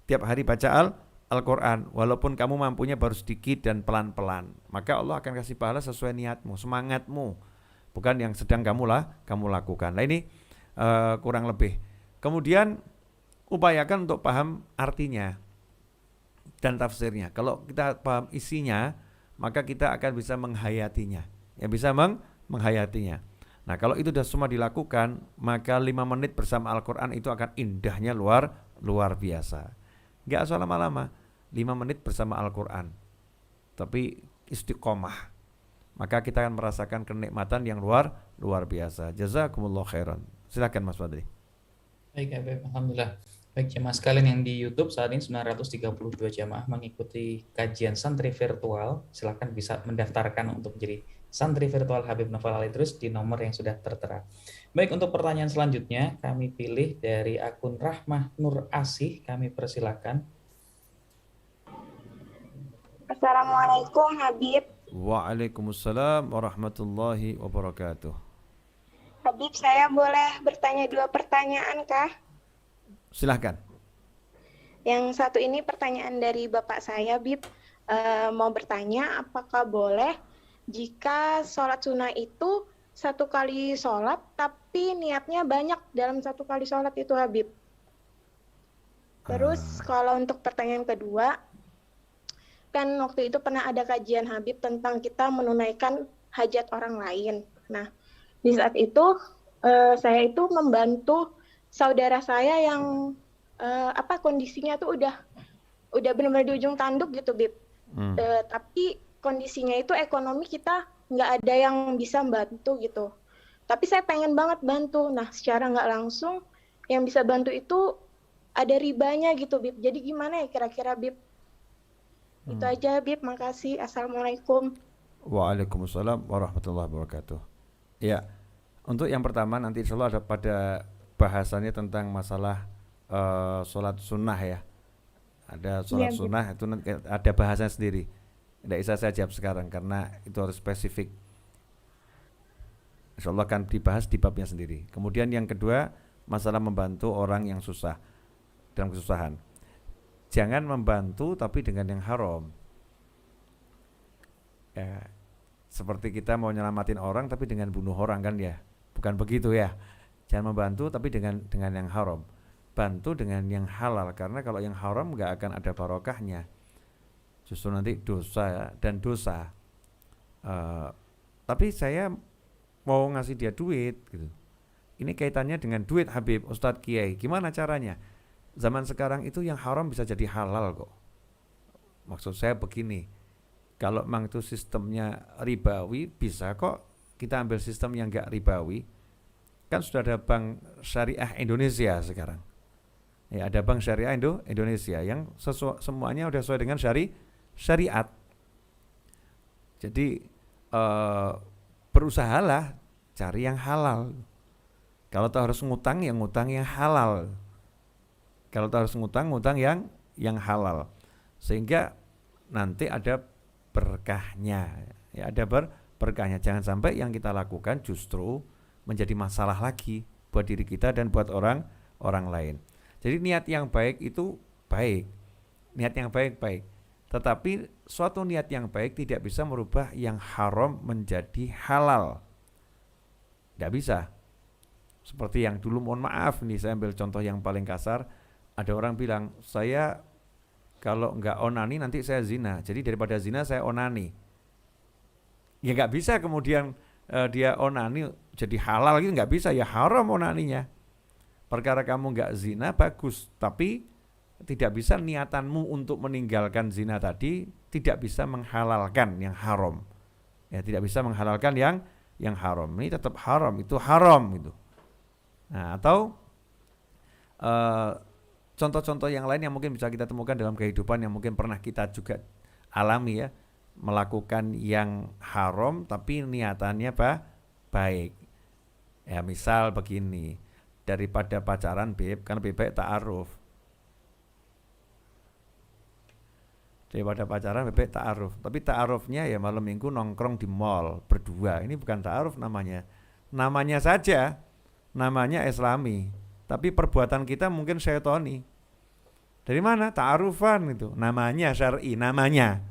Tiap hari baca Al-Quran. Walaupun kamu mampunya baru sedikit dan pelan-pelan. Maka Allah akan kasih pahala sesuai niatmu, semangatmu. Bukan yang sedang kamu lakukan. Nah ini kurang lebih. Kemudian upayakan untuk paham artinya dan tafsirnya. Kalau kita paham isinya, maka kita akan bisa menghayatinya. Ya bisa menghayatinya. Nah kalau itu sudah semua dilakukan, maka 5 menit bersama Al-Quran itu akan indahnya luar biasa. Gak usah lama-lama, 5 menit bersama Al-Quran, tapi istiqomah, maka kita akan merasakan kenikmatan yang luar biasa. Jazakumullah khairan. Silakan Mas Fadli. Baik Habib, alhamdulillah. Baik jemaah sekalian yang di YouTube saat ini 932 jemaah mengikuti kajian santri virtual. Silakan bisa mendaftarkan untuk menjadi santri virtual Habib Novel Al Idrus di nomor yang sudah tertera. Baik, untuk pertanyaan selanjutnya kami pilih dari akun Rahmah Nur Asih. Kami persilakan. Assalamualaikum Habib. Waalaikumsalam warahmatullahi wabarakatuh. Habib, saya boleh bertanya 2 pertanyaan kah? Silahkan. Yang satu ini pertanyaan dari bapak saya, Bib. Mau bertanya apakah boleh jika sholat sunnah itu satu kali sholat, tapi niatnya banyak dalam satu kali sholat itu Habib. Terus kalau untuk pertanyaan kedua, kan waktu itu pernah ada kajian Habib tentang kita menunaikan hajat orang lain. Nah, di saat itu saya itu membantu saudara saya yang kondisinya tuh udah benar-benar di ujung tanduk gitu, Bib. Tapi kondisinya itu ekonomi kita nggak ada yang bisa bantu gitu. Tapi saya pengen banget bantu. Nah, secara nggak langsung yang bisa bantu itu ada ribanya gitu, Bib. Jadi gimana ya kira-kira, Bib? Itu aja, Bib. Makasih. Assalamualaikum. Waalaikumsalam warahmatullahi wabarakatuh. Ya, untuk yang pertama nanti insya Allah ada pada bahasannya tentang masalah sholat sunnah ya. Ada sholat sunnah itu nanti ada bahasan sendiri. Tidak bisa saya jawab sekarang karena itu harus spesifik. Insya Allah akan dibahas di babnya sendiri. Kemudian yang kedua, masalah membantu orang yang susah dalam kesusahan. Jangan membantu tapi dengan yang haram. Ya, seperti kita mau nyelamatin orang tapi dengan bunuh orang kan ya. Bukan begitu ya. Jangan membantu tapi dengan yang haram. Bantu dengan yang halal karena kalau yang haram nggak akan ada barokahnya. Justru nanti dosa dan dosa. Tapi saya mau ngasih dia duit gitu. Ini kaitannya dengan duit Habib, Ustadz Kiai. Gimana caranya? Zaman sekarang itu yang haram bisa jadi halal kok. Maksud saya begini, kalau memang itu sistemnya ribawi, bisa kok kita ambil sistem yang enggak ribawi. Kan sudah ada Bank Syariah Indonesia sekarang. Ya, ada Bank Syariah Indonesia yang semuanya udah sesuai dengan syariat. Jadi berusahalah cari yang halal. Kalau tahu harus ngutang, ya ngutang yang halal. Kalau tahu harus ngutang yang halal. Sehingga nanti ada berkahnya. Ya, ada berkahnya. Jangan sampai yang kita lakukan justru menjadi masalah lagi buat diri kita dan buat orang lain. Jadi niat yang baik itu baik. Niat yang baik. Tetapi suatu niat yang baik tidak bisa merubah yang haram menjadi halal. Tidak bisa. Seperti yang dulu, mohon maaf nih, saya ambil contoh yang paling kasar. Ada orang bilang, saya kalau nggak onani nanti saya zina. Jadi daripada zina saya onani. Ya nggak bisa kemudian dia onani jadi halal gitu, nggak bisa, ya haram onaninya. Perkara kamu nggak zina bagus, tapi tidak bisa niatanmu untuk meninggalkan zina tadi tidak bisa menghalalkan yang haram. Ya, tidak bisa menghalalkan yang haram. Ini tetap haram, itu haram itu. Nah, atau contoh-contoh yang lain yang mungkin bisa kita temukan dalam kehidupan yang mungkin pernah kita juga alami ya, melakukan yang haram tapi niatannya baik. Ya, misal begini, daripada pacaran kan lebih baik ta'aruf. Daripada pacaran lebih baik ta'aruf. Tapi ta'arufnya ya malam minggu nongkrong di mall berdua. Ini bukan ta'aruf namanya. Namanya saja, namanya Islami. Tapi perbuatan kita mungkin syaitoni. Dari mana? Ta'arufan itu. Namanya syar'i, namanya.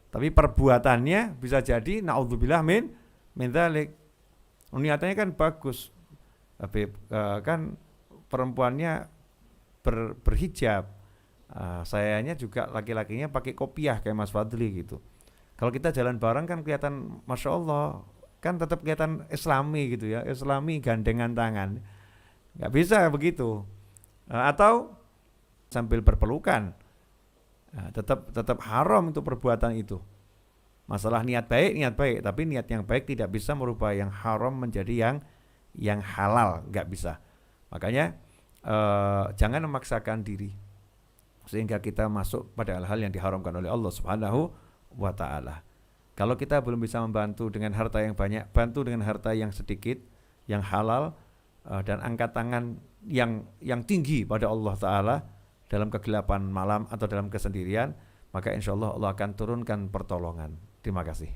Tapi perbuatannya bisa jadi naudzubillah min dzalik. Niatannya kan bagus. Tapi kan perempuannya berhijab. Sayanya juga laki-lakinya pakai kopiah kayak Mas Fadli gitu. Kalau kita jalan bareng kan kelihatan Masya Allah, kan tetap kelihatan Islami gitu ya. Islami gandengan tangan. Nggak bisa begitu. Atau sambil berpelukan. Tetap haram untuk perbuatan itu. Masalah niat baik, tapi niat yang baik tidak bisa merubah yang haram menjadi yang halal, nggak bisa. Makanya jangan memaksakan diri sehingga kita masuk pada hal-hal yang diharamkan oleh Allah Subhanahu wa ta'ala. Kalau kita belum bisa membantu dengan harta yang banyak, bantu dengan harta yang sedikit, yang halal, dan angkat tangan yang tinggi pada Allah Ta'ala dalam kegelapan malam atau dalam kesendirian, maka insya Allah Allah akan turunkan pertolongan. Terima kasih.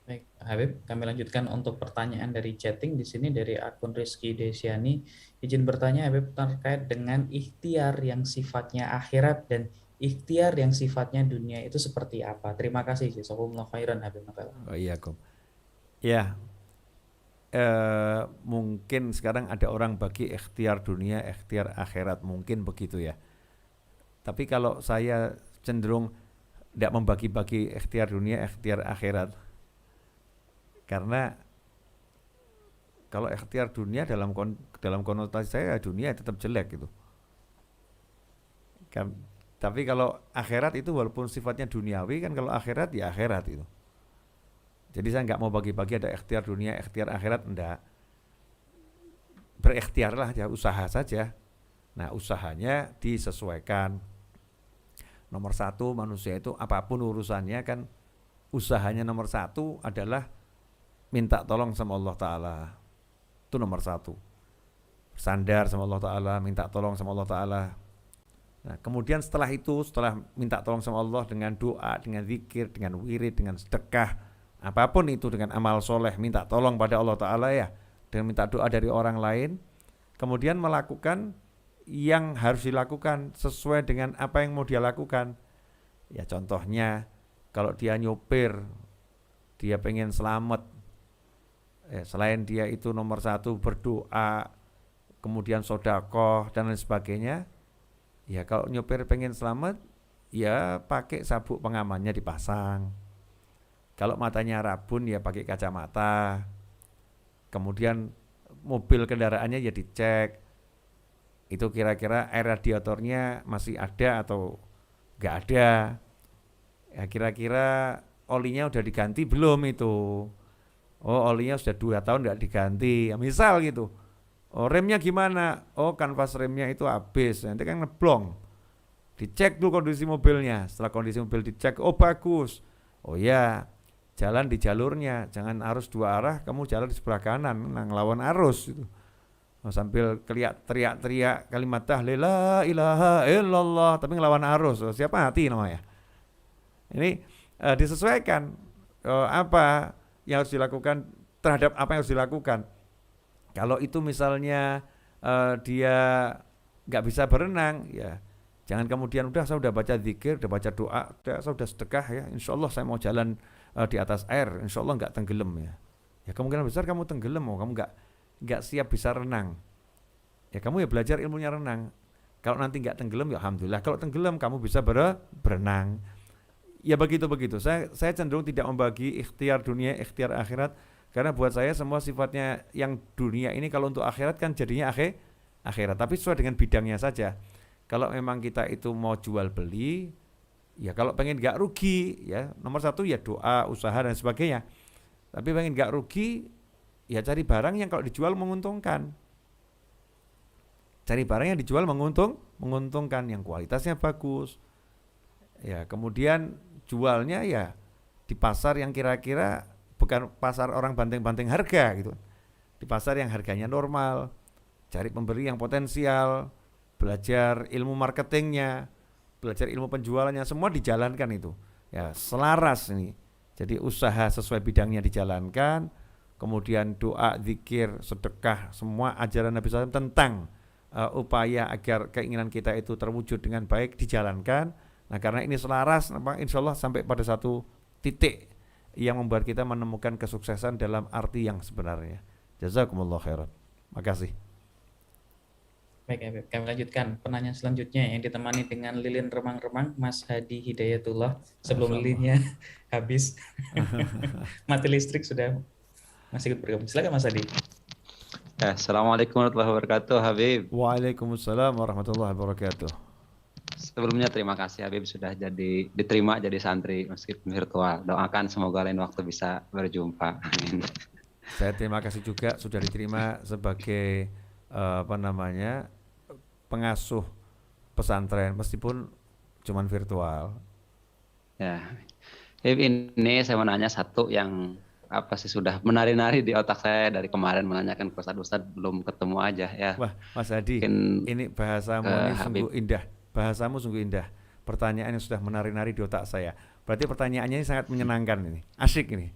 Baik, Habib, kami lanjutkan untuk pertanyaan dari chatting di sini dari akun Rizky Desiani. Izin bertanya Habib terkait dengan ikhtiar yang sifatnya akhirat dan ikhtiar yang sifatnya dunia itu seperti apa? Terima kasih. Jazakumullah khairan Habib. Wa'iyyakum. Ya, mungkin sekarang ada orang bagi ikhtiar dunia, ikhtiar akhirat, mungkin begitu ya. Tapi kalau saya cenderung tidak membagi-bagi ikhtiar dunia, ikhtiar akhirat. Karena kalau ikhtiar dunia dalam konotasi saya dunia tetap jelek gitu. Tapi kalau akhirat itu walaupun sifatnya duniawi kan, kalau akhirat ya akhirat itu. Jadi saya nggak mau bagi-bagi ada ikhtiar dunia, ikhtiar akhirat, enggak. Berikhtiarlah ya, usaha saja. Nah, usahanya disesuaikan. Nomor satu manusia itu apapun urusannya kan, usahanya nomor satu adalah minta tolong sama Allah Ta'ala. Itu nomor satu. Bersandar sama Allah Ta'ala, minta tolong sama Allah Ta'ala. Nah, kemudian setelah itu, setelah minta tolong sama Allah dengan doa, dengan zikir, dengan wirid, dengan sedekah, apapun itu, dengan amal soleh, minta tolong pada Allah Ta'ala ya, dengan minta doa dari orang lain, kemudian melakukan yang harus dilakukan sesuai dengan apa yang mau dia lakukan. Ya contohnya, kalau dia nyopir, dia pengen selamat, selain dia itu nomor satu berdoa, kemudian sodakoh dan lain sebagainya, ya kalau nyopir pengen selamat, ya pakai sabuk pengamannya dipasang. Kalau matanya rabun ya pakai kacamata. Kemudian mobil kendaraannya ya dicek. Itu kira-kira air radiatornya masih ada atau enggak ada. Ya kira-kira olinya udah diganti belum itu. Oh olinya sudah 2 tahun enggak diganti. Ya, misal gitu. Oh remnya gimana? Oh kanvas remnya itu habis. Nanti kan ngeblong. Dicek dulu kondisi mobilnya. Setelah kondisi mobil dicek, oh bagus. Oh ya, jalan di jalurnya, jangan arus 2 arah, kamu jalan di sebelah kanan, ngelawan arus itu. Sambil teriak-teriak kalimat tahlil la ilaha illallah, tapi ngelawan arus. Siapa hati namanya? Ini disesuaikan apa yang harus dilakukan terhadap apa yang harus dilakukan. Kalau itu misalnya dia nggak bisa berenang, ya jangan kemudian saya udah baca zikir, udah baca doa, saya udah sedekah ya, insya Allah saya mau jalan di atas air, insya Allah nggak tenggelam ya. Ya kemungkinan besar kamu tenggelam, kamu nggak siap bisa renang. Ya kamu ya belajar ilmunya renang. Kalau nanti nggak tenggelam ya alhamdulillah. Kalau tenggelam kamu bisa berenang. Ya begitu. Saya cenderung tidak membagi ikhtiar dunia, ikhtiar akhirat, karena buat saya semua sifatnya yang dunia ini kalau untuk akhirat kan jadinya akhirat. Tapi sesuai dengan bidangnya saja. Kalau memang kita itu mau jual beli, ya kalau pengen gak rugi, ya nomor satu ya doa, usaha dan sebagainya. Tapi pengen gak rugi, ya cari barang yang kalau dijual menguntungkan. Cari barang yang dijual menguntungkan, yang kualitasnya bagus. Ya kemudian jualnya ya di pasar yang kira-kira bukan pasar orang banting-banting harga gitu. Di pasar yang harganya normal, cari pembeli yang potensial, belajar ilmu marketingnya, belajar ilmu penjualannya, semua dijalankan itu. Ya, selaras ini. Jadi usaha sesuai bidangnya dijalankan, kemudian doa, zikir, sedekah, semua ajaran Nabi SAW tentang upaya agar keinginan kita itu terwujud dengan baik dijalankan. Nah, karena ini selaras, insya Allah sampai pada satu titik yang membuat kita menemukan kesuksesan dalam arti yang sebenarnya. Jazakumullah khairan. Makasih. Baik, Habib. Kami lanjutkan pertanyaan selanjutnya yang ditemani dengan lilin remang-remang Mas Hadi Hidayatullah. Sebelum lilinnya habis, mati listrik sudah masih ikut bergabung. Silakan Mas Hadi. Assalamualaikum warahmatullahi wabarakatuh, Habib. Waalaikumsalam warahmatullahi wabarakatuh. Sebelumnya terima kasih Habib sudah diterima jadi santri meskipun virtual. Doakan semoga lain waktu bisa berjumpa. Amin. Saya terima kasih juga sudah diterima sebagai pengasuh pesantren meskipun cuman virtual. Ya. Ini saya mau nanya satu yang sudah menari-nari di otak saya dari kemarin, menanyakan ke Ustadz belum ketemu aja ya. Wah, Mas Hadi, ini bahasamu ini sungguh indah. Bahasamu sungguh indah. Pertanyaan yang sudah menari-nari di otak saya. Berarti pertanyaannya ini sangat menyenangkan ini. Asyik ini.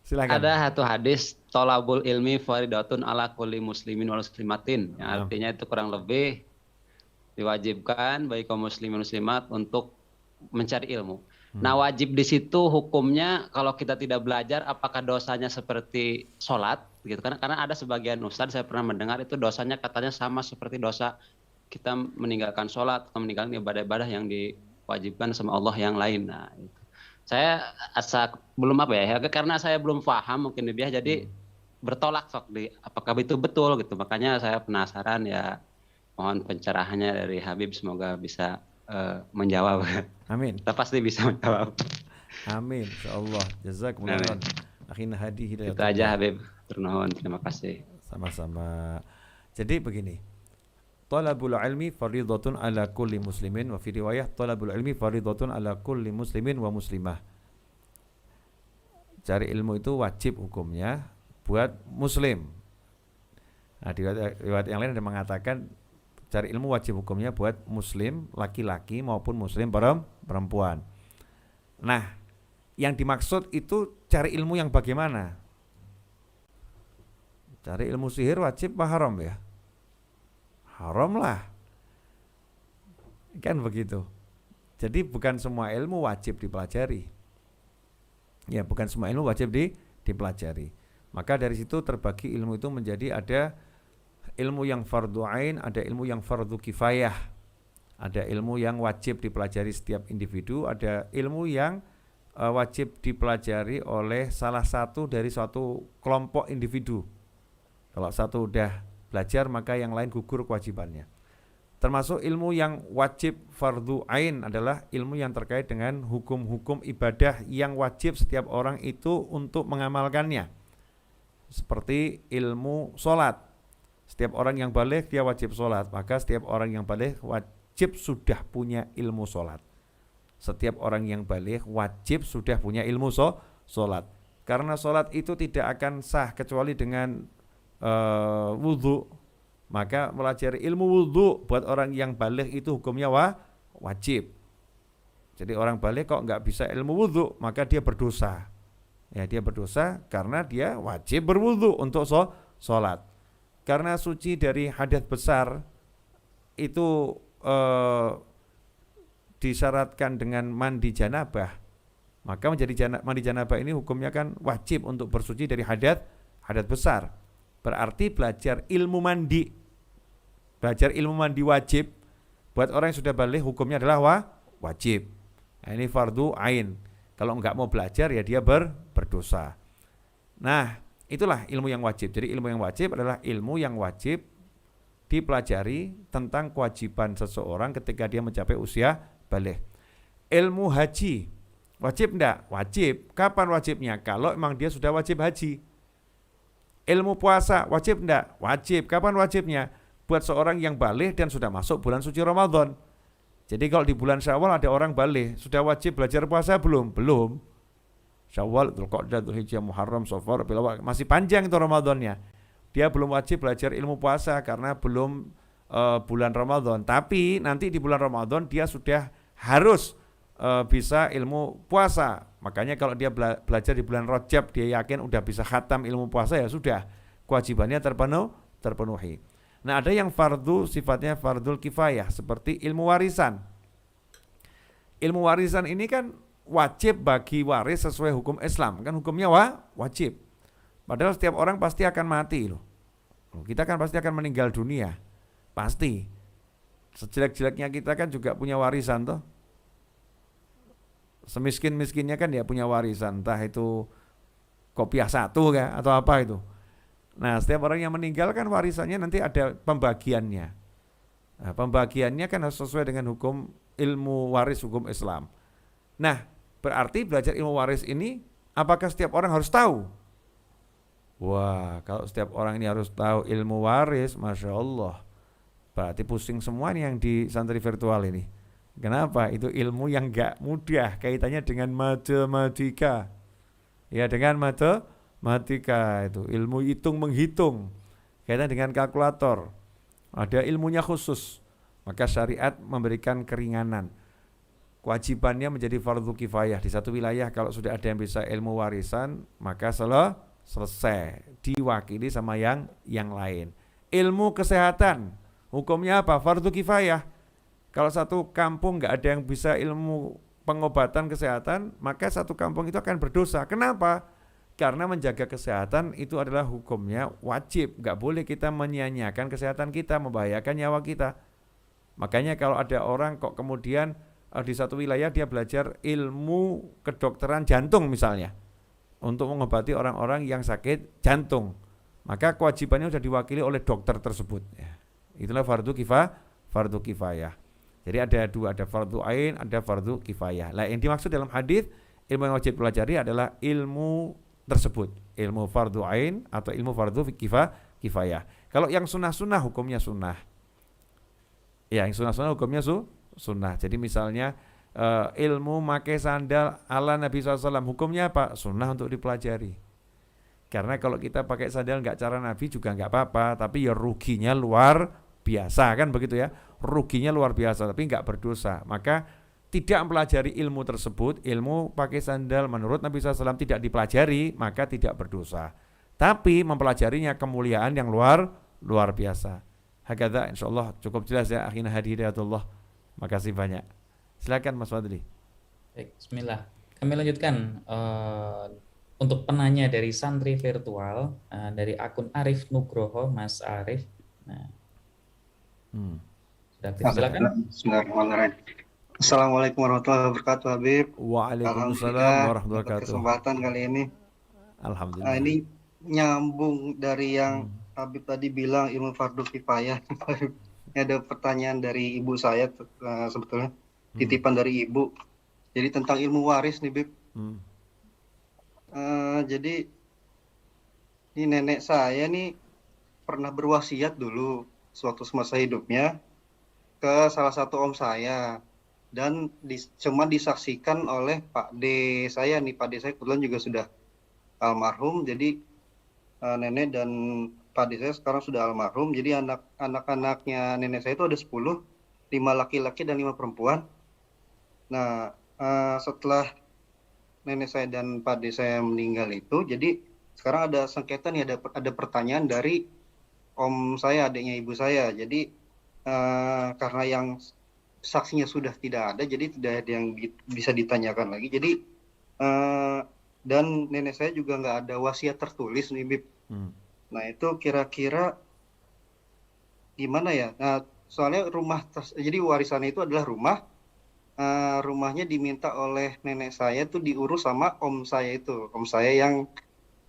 Silakan. Ada satu hadis tolabul ilmi faridatun ala kulli muslimin wal muslimatin, yang artinya itu kurang lebih diwajibkan bagi kaum muslimin muslimat untuk mencari ilmu. Nah, wajib di situ hukumnya kalau kita tidak belajar, apakah dosanya seperti sholat gitu? Karena ada sebagian ustadz saya pernah mendengar itu dosanya katanya sama seperti dosa kita meninggalkan sholat atau meninggalkan ibadah-ibadah yang diwajibkan sama Allah yang lain. Nah, itu. Saya belum apa ya, karena saya belum paham mungkin lebih jadi bertolak sok di apakah itu betul gitu. Makanya saya penasaran ya, mohon pencerahannya dari Habib, semoga bisa menjawab. Amin. Kita pasti bisa menjawab. Amin. Insyaallah. Jazakumullah khairan. Akhina hadi hidayah. Itu aja Habib. Turnuhun. Terima kasih. Sama-sama. Jadi begini. Talabul ilmi fardhatun ala kulli muslimin wa fi riwayah talabul ilmi fardhatun ala kulli muslimin wa muslimah. Cari ilmu itu wajib hukumnya buat muslim. Nah, di riwayat yang lain ada mengatakan cari ilmu wajib hukumnya buat muslim laki-laki maupun muslim perempuan. Nah, yang dimaksud itu cari ilmu yang bagaimana? Cari ilmu sihir wajib apa haram ya? Haram lah. Kan begitu. Jadi bukan semua ilmu wajib dipelajari. Ya, bukan semua ilmu wajib dipelajari. Maka dari situ terbagi ilmu itu menjadi ada ilmu yang fardu ain, ada ilmu yang fardu kifayah. Ada ilmu yang wajib dipelajari setiap individu, ada ilmu yang wajib dipelajari oleh salah satu dari suatu kelompok individu. Kalau satu udah belajar maka yang lain gugur kewajibannya. Termasuk ilmu yang wajib fardu ain adalah ilmu yang terkait dengan hukum-hukum ibadah yang wajib setiap orang itu untuk mengamalkannya. Seperti ilmu sholat. Setiap orang yang baligh dia wajib sholat, maka setiap orang yang baligh wajib sudah punya ilmu sholat. Setiap orang yang baligh wajib sudah punya ilmu sholat. Karena sholat itu tidak akan sah kecuali dengan wudhu. Maka pelajari ilmu wudhu buat orang yang baligh itu hukumnya wajib. Jadi orang baligh kok nggak bisa ilmu wudhu, maka dia berdosa. Ya, dia berdosa karena dia wajib berwudhu untuk sholat. Karena suci dari hadas besar itu disyaratkan dengan mandi janabah, maka mandi janabah ini hukumnya kan wajib untuk bersuci dari hadas besar. Berarti belajar ilmu mandi wajib buat orang yang sudah baligh hukumnya adalah wajib. Nah, ini fardu ain. Kalau enggak mau belajar ya dia berdosa. Nah, itulah ilmu yang wajib. Jadi ilmu yang wajib adalah ilmu yang wajib dipelajari tentang kewajiban seseorang ketika dia mencapai usia baligh. Ilmu haji wajib enggak? Wajib. Kapan wajibnya? Kalau memang dia sudah wajib haji. Ilmu puasa wajib enggak? Wajib. Kapan wajibnya? Buat seorang yang baligh dan sudah masuk bulan suci Ramadan. Jadi kalau di bulan Syawal ada orang baligh, sudah wajib belajar puasa belum? Belum. Syawal, Dzulqa'dah, Dzulhijjah, Muharram, Shafar, masih panjang itu Ramadannya. Dia belum wajib belajar ilmu puasa karena belum bulan Ramadan. Tapi nanti di bulan Ramadan dia sudah harus bisa ilmu puasa. Makanya kalau dia belajar di bulan Rajab, dia yakin udah bisa khatam ilmu puasa, ya sudah, kewajibannya terpenuhi. Nah, ada yang fardu sifatnya fardul kifayah seperti ilmu warisan. Ilmu warisan ini kan wajib bagi waris sesuai hukum Islam, kan hukumnya wajib. Padahal setiap orang pasti akan mati loh. Kita kan pasti akan meninggal dunia. Pasti. Sejelek-jeleknya kita kan juga punya warisan toh. Semiskin-miskinnya kan dia punya warisan, entah itu kopiah satu kah atau apa itu. Nah, setiap orang yang meninggal kan warisannya nanti ada pembagiannya. Nah, pembagiannya kan harus sesuai dengan hukum ilmu waris hukum Islam. Nah, berarti belajar ilmu waris ini apakah setiap orang harus tahu? Wah, kalau setiap orang ini harus tahu ilmu waris, Masya Allah, berarti pusing semua nih yang di santri virtual ini. Kenapa? Itu ilmu yang gak mudah, kaitannya dengan matematika. Ya, dengan matematika itu ilmu hitung menghitung, kaitan dengan kalkulator, ada ilmunya khusus. Maka syariat memberikan keringanan, kewajibannya menjadi fardu kifayah. Di satu wilayah kalau sudah ada yang bisa ilmu warisan, maka selesai, diwakili sama yang lain. Ilmu kesehatan hukumnya apa? Fardu kifayah. Kalau satu kampung nggak ada yang bisa ilmu pengobatan kesehatan, maka satu kampung itu akan berdosa. Kenapa? Karena menjaga kesehatan itu adalah hukumnya wajib. Nggak boleh kita menyia-nyiakan kesehatan kita, membahayakan nyawa kita. Makanya kalau ada orang kok kemudian di satu wilayah dia belajar ilmu kedokteran jantung misalnya, untuk mengobati orang-orang yang sakit jantung, maka kewajibannya sudah diwakili oleh dokter tersebut. Ya. Itulah fardu kifayah. Jadi ada dua, ada fardu ain, ada fardu kifayah. Nah, yang dimaksud dalam hadis ilmu yang wajib pelajari adalah ilmu tersebut, ilmu fardu ain atau ilmu fardu kifayah. Kalau yang sunnah hukumnya sunnah. Ya, yang sunnah hukumnya sunnah. Jadi misalnya ilmu pakai sandal ala Nabi SAW, hukumnya apa? Sunnah untuk dipelajari. Karena kalau kita pakai sandal nggak cara Nabi juga nggak apa-apa, tapi ya ruginya luar biasa, kan begitu ya, ruginya luar biasa, tapi nggak berdosa. Maka tidak mempelajari ilmu tersebut, ilmu pakai sandal menurut Nabi SAW tidak dipelajari, maka tidak berdosa. Tapi mempelajarinya kemuliaan yang luar biasa. Hakadha, insyaallah cukup jelas ya, akhina hadhidayatullah. Makasih banyak. Silakan Mas Fadli. Baik, bismillah. Kami lanjutkan untuk penanya dari santri virtual dari akun Arif Nugroho, Mas Arif. Nah, sudah aktif, silakan. Bismillahirrahmanirrahim. Assalamualaikum warahmatullahi wabarakatuh, Habib. Waalaikumsalam warahmatullahi wabarakatuh. Kesempatan kali ini. Alhamdulillah. Ini nyambung dari yang Habib tadi bilang ilmu fardu kifayah. Ini ada pertanyaan dari ibu saya sebetulnya, titipan dari ibu. Jadi tentang ilmu waris nih, Bib. Jadi ini nenek saya nih pernah berwasiat dulu sewaktu semasa hidupnya ke salah satu om saya, dan cuma disaksikan oleh Pak D saya nih. Pak D saya kebetulan juga sudah almarhum, jadi nenek dan Pak D saya sekarang sudah almarhum. Jadi anak-anaknya nenek saya itu ada 10, 5 laki-laki dan 5 perempuan. Nah, setelah nenek saya dan Pak D saya meninggal itu, jadi sekarang ada sengketa nih, ada pertanyaan dari om saya, adiknya ibu saya. Jadi karena yang saksinya sudah tidak ada, jadi tidak ada yang bisa ditanyakan lagi. Jadi dan nenek saya juga nggak ada wasiat tertulis nih, Bib. Nah, itu kira-kira gimana ya? Nah, soalnya jadi warisannya itu adalah rumahnya diminta oleh nenek saya tuh diurus sama om saya itu, om saya yang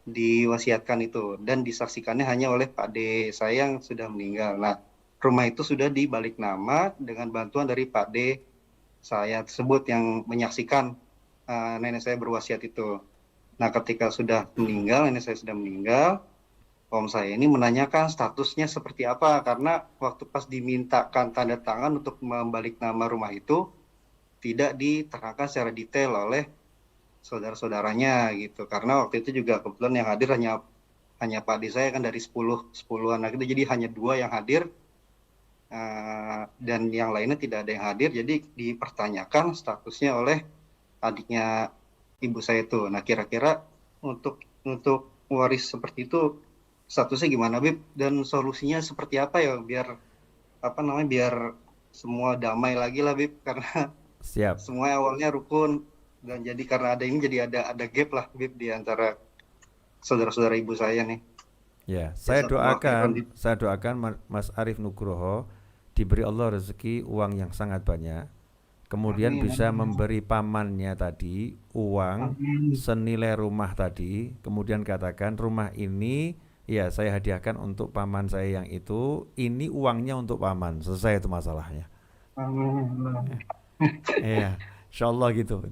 diwasiatkan itu, dan disaksikannya hanya oleh Pak D saya yang sudah meninggal. Nah, rumah itu sudah dibalik nama dengan bantuan dari Pak D saya tersebut yang menyaksikan nenek saya berwasiat itu. Nah, ketika sudah meninggal, nenek saya sudah meninggal, om saya ini menanyakan statusnya seperti apa, karena waktu pas dimintakan tanda tangan untuk membalik nama rumah itu tidak diterangkan secara detail oleh saudara-saudaranya gitu. Karena waktu itu juga kebetulan yang hadir hanya Pak D saya kan dari 10 anak itu, jadi hanya 2 yang hadir dan yang lainnya tidak ada yang hadir. Jadi dipertanyakan statusnya oleh adiknya ibu saya itu. Nah, kira-kira untuk waris seperti itu statusnya gimana, Bib? Dan solusinya seperti apa ya biar biar semua damai lagi lah, Bib, karena Siap. semua awalnya rukun, dan jadi karena ada ada gap lah, Bib, di antara saudara-saudara ibu saya nih. Ya, saya doakan Mas Arif Nugroho diberi Allah rezeki uang yang sangat banyak, kemudian bisa memberi pamannya tadi uang senilai rumah tadi, kemudian katakan rumah ini ya saya hadiahkan untuk paman saya yang itu, ini uangnya untuk paman, selesai itu masalahnya. Iya, insyaallah gitu.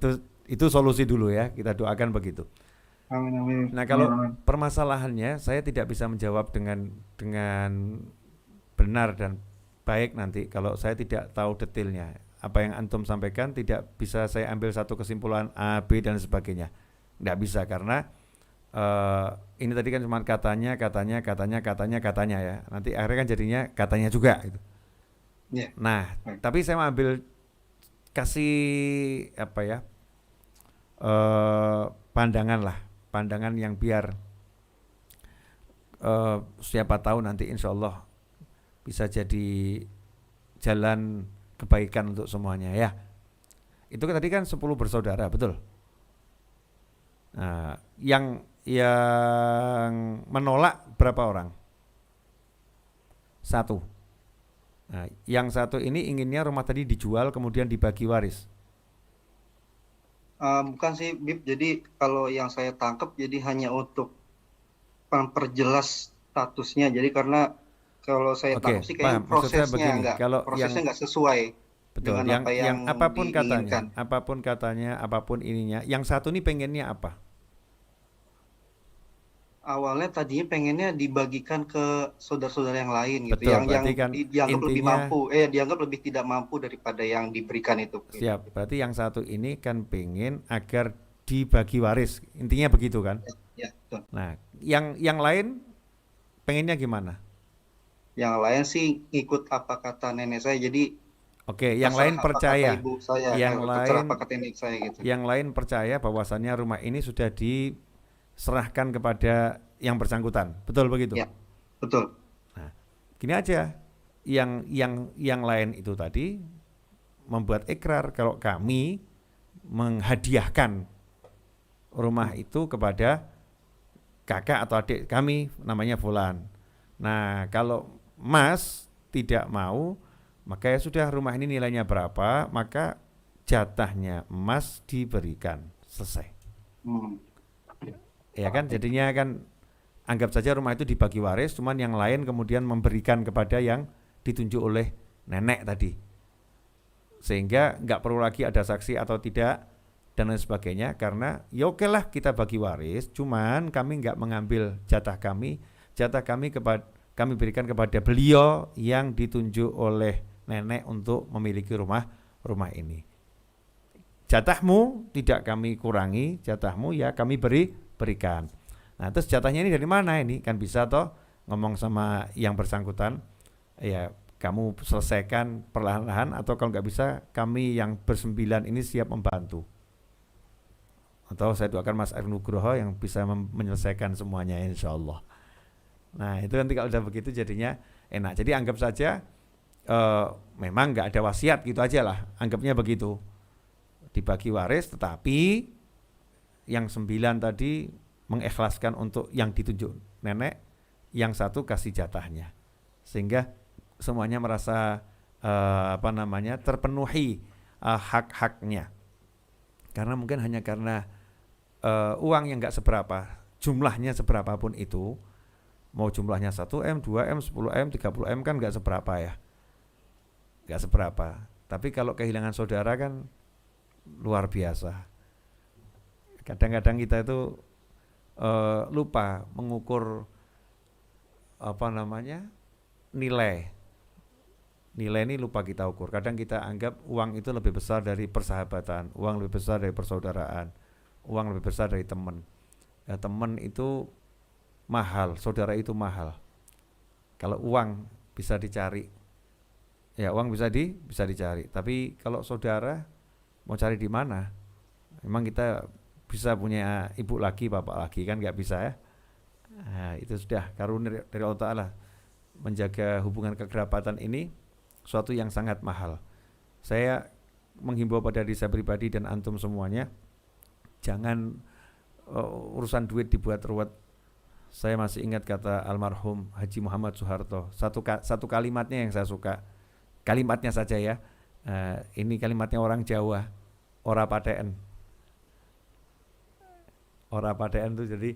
Itu solusi dulu ya, kita doakan begitu. Nah, kalau permasalahannya saya tidak bisa menjawab dengan benar dan baik nanti kalau saya tidak tahu detailnya. Apa yang antum sampaikan tidak bisa saya ambil satu kesimpulan A, B dan sebagainya. Nggak bisa, karena ini tadi kan cuma katanya ya. Nanti akhirnya kan jadinya katanya juga gitu. Yeah. Nah, tapi saya mau ambil kasih pandangan yang biar siapa tahu nanti insya Allah bisa jadi jalan kebaikan untuk semuanya ya. itu kan tadi kan 10 bersaudara, betul? Nah, yang menolak berapa orang? 1. Nah, yang 1 ini inginnya rumah tadi dijual kemudian dibagi waris. Bukan sih, Bib. Jadi kalau yang saya tangkap jadi hanya untuk memperjelas statusnya. Jadi karena kalau saya tangkap Oke, sih paham. kayaknya Maksud saya begini, kalau prosesnya nggak sesuai betul, dengan yang apa yang apapun diinginkan. katanya, apapun ininya, yang 1 ini pengennya apa? Awalnya tadinya pengennya dibagikan ke saudara-saudara yang lain gitu, Betul, yang berarti kan dianggap lebih intinya mampu, dianggap lebih tidak mampu daripada yang diberikan itu. siap. Berarti yang 1 ini kan pengen agar dibagi waris. Intinya begitu kan? Ya, betul. Nah, yang lain pengennya gimana? Yang lain sih ikut apa kata nenek saya, jadi Oke, yang terserah lain apa percaya. kata ibu saya, Yang terserah lain apa kata nenek saya gitu. yang lain percaya bahwasannya rumah ini sudah diserahkan kepada yang bersangkutan. Betul begitu? Ya, betul. Nah, gini aja. Yang lain itu tadi membuat ikrar kalau kami menghadiahkan rumah itu kepada kakak atau adik kami namanya Fulan. Nah, kalau Mas tidak mau, maka ya sudah, rumah ini nilainya berapa, maka jatahnya Mas diberikan. Selesai. Hmm. Ya kan, jadinya kan anggap saja rumah itu dibagi waris, cuman yang lain kemudian memberikan kepada yang ditunjuk oleh nenek tadi. Sehingga nggak perlu lagi ada saksi atau tidak dan lain sebagainya, karena ya oke lah kita bagi waris, cuman kami nggak mengambil jatah kami kami berikan kepada beliau yang ditunjuk oleh nenek untuk memiliki rumah ini. Jatahmu tidak kami kurangi, jatahmu ya kami berikan. Nah, terus jatahnya ini dari mana ini? Kan bisa toh ngomong sama yang bersangkutan, ya kamu selesaikan perlahan-lahan, atau kalau nggak bisa kami yang bersembilan ini siap membantu. Atau saya doakan Mas Arif Nugroho yang bisa menyelesaikan semuanya insya Allah. Nah, itu nanti kalau udah begitu jadinya enak. Jadi anggap saja memang nggak ada wasiat gitu aja lah, anggapnya begitu. Dibagi waris, tetapi yang 9 tadi mengikhlaskan untuk yang ditunjuk nenek, yang 1 kasih jatahnya, sehingga semuanya merasa terpenuhi hak-haknya. Karena mungkin hanya karena uang yang nggak seberapa, jumlahnya seberapapun itu, mau jumlahnya 1M, 2M, 10M, 30M kan nggak seberapa ya, nggak seberapa. Tapi kalau kehilangan saudara kan luar biasa. Kadang-kadang kita itu lupa mengukur nilai ini, lupa kita ukur. Kadang kita anggap uang itu lebih besar dari persahabatan, uang lebih besar dari persaudaraan, uang lebih besar dari teman. Ya, teman itu mahal, saudara itu mahal. Kalau uang bisa dicari, ya uang bisa dicari. Tapi kalau saudara mau cari di mana? Memang kita bisa punya ibu lagi, bapak lagi, kan nggak bisa ya. Nah, itu sudah karunia dari Allah Ta'ala. Menjaga hubungan kekerabatan ini suatu yang sangat mahal. Saya menghimbau pada diri saya pribadi dan antum semuanya, jangan urusan duit dibuat ruwet. Saya masih ingat kata almarhum Haji Muhammad Soeharto, satu kalimatnya yang saya suka, kalimatnya saja ya. Ini kalimatnya orang Jawa, ora paten. Ora paten itu jadi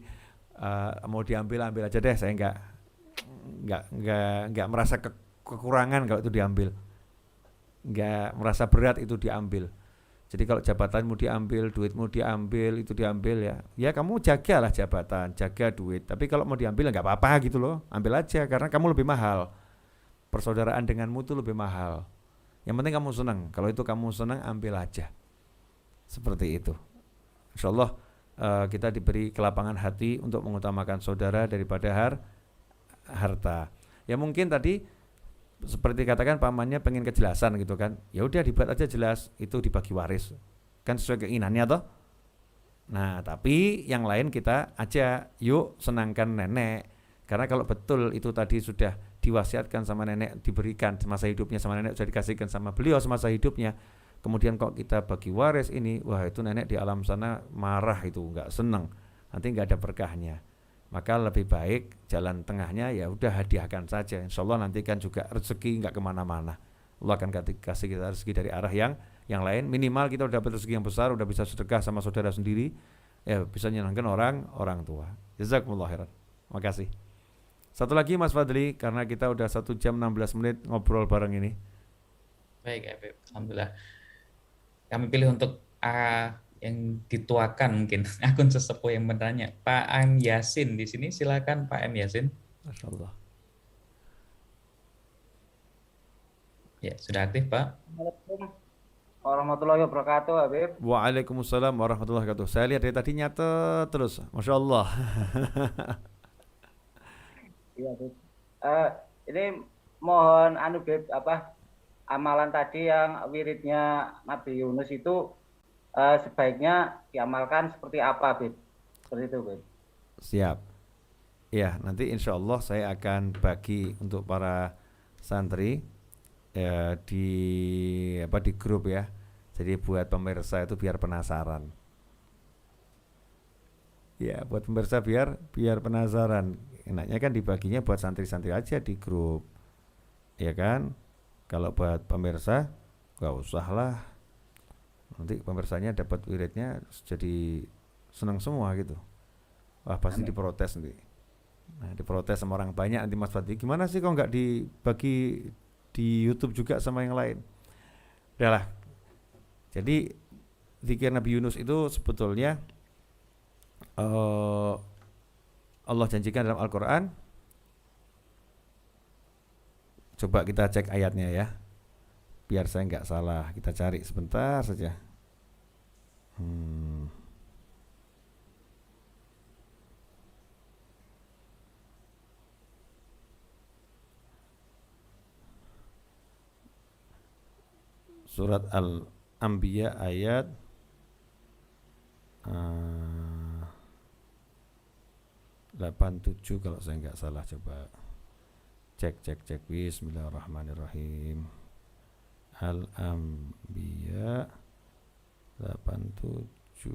mau diambil aja deh, saya nggak merasa kekurangan kalau itu diambil, nggak merasa berat itu diambil. Jadi kalau jabatanmu diambil, duitmu diambil, itu diambil ya kamu jagalah jabatan, jaga duit. Tapi kalau mau diambil nggak apa-apa gitu loh, ambil aja karena kamu lebih mahal. Persaudaraan denganmu itu lebih mahal. Yang penting kamu senang. Kalau itu kamu senang, ambil aja. Seperti itu. Insyaallah kita diberi kelapangan hati untuk mengutamakan saudara daripada harta. Ya mungkin tadi seperti katakan pamannya pengen kejelasan gitu kan. Ya udah dibuat aja jelas, itu dibagi waris. Kan sesuai keinginannya toh. Nah, tapi yang lain kita aja yuk senangkan nenek. Karena kalau betul itu tadi sudah diwasiatkan sama nenek, diberikan semasa hidupnya sama nenek, sudah dikasihkan sama beliau semasa hidupnya, kemudian kok kita bagi waris ini, wah itu nenek di alam sana marah, itu nggak seneng, nanti nggak ada berkahnya. Maka lebih baik jalan tengahnya ya udah hadiahkan saja. Insya Allah nanti kan juga rezeki nggak kemana-mana. Allah akan kasih kita rezeki dari arah yang lain. Minimal kita udah dapat rezeki yang besar, udah bisa sedekah sama saudara sendiri, ya bisa menyenangkan orang tua. Jazakumullah khairan. Makasih. Satu lagi Mas Fadli, karena kita udah 1 jam 16 menit ngobrol bareng ini. Baik Habib, alhamdulillah. Kami pilih untuk yang dituakan mungkin akun sesepuh yang bertanya. Pak M Yasin di sini, silakan Pak M Yasin. Masya Allah. Ya, sudah aktif Pak. Assalamualaikum warahmatullahi wabarakatuh, Habib. Waalaikumsalam warahmatullahi wabarakatuh. Saya lihat dari tadi nyatet terus, Masya Allah. Iya, Habib. Ini mohon Habib, amalan tadi yang wiridnya Nabi Yunus itu sebaiknya diamalkan seperti apa, Habib? Seperti itu, Habib. Siap. Ya, nanti insya Allah saya akan bagi untuk para santri di grup ya. Jadi buat pemirsa itu biar penasaran. Ya, buat pemirsa biar penasaran. Enaknya kan dibaginya buat santri-santri aja di grup. Ya kan? Kalau buat pemirsa gak usah lah. Nanti pemirsanya dapat wiridnya jadi senang semua gitu. Wah, pasti diprotes nanti. Nah, diprotes sama orang banyak nanti Mas Fadli. Gimana sih kok nggak dibagi di YouTube juga sama yang lain? Udahlah. Jadi zikir Nabi Yunus itu sebetulnya Allah janjikan dalam Al-Quran. Coba kita cek ayatnya ya, biar saya nggak salah. Kita cari sebentar saja. Surat Al-Anbiya ayat 87 kalau saya nggak salah. Coba cek Bismillahirrahmanirrahim. Al-Anbiya 87.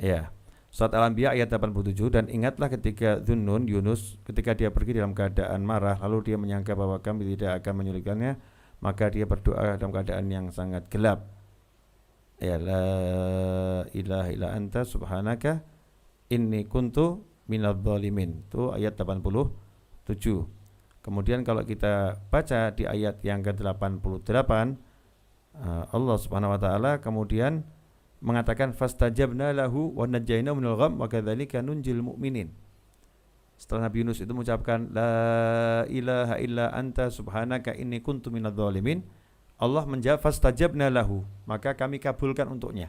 Ya, surat Al-Anbiya ayat 87. Dan ingatlah ketika Dhunnun Yunus, ketika dia pergi dalam keadaan marah, lalu dia menyangka bahwa kami tidak akan menyulitkannya, maka dia berdoa dalam keadaan yang sangat gelap. Ya, la ilaha illa anta subhanaka inni kuntu minadh dhalimin. Itu ayat 87. Kemudian kalau kita baca di ayat yang ke-88, Allah Subhanahu wa taala kemudian mengatakan fastajabna lahu wa najjaynahu minal gham wa kadzalika nunjil mu'minin. Setelah Nabi Yunus itu mengucapkan la ilaha illa anta subhanaka inni kuntu minadh dhalimin, Allah menjawab fastajabna lahu, maka kami kabulkan untuknya.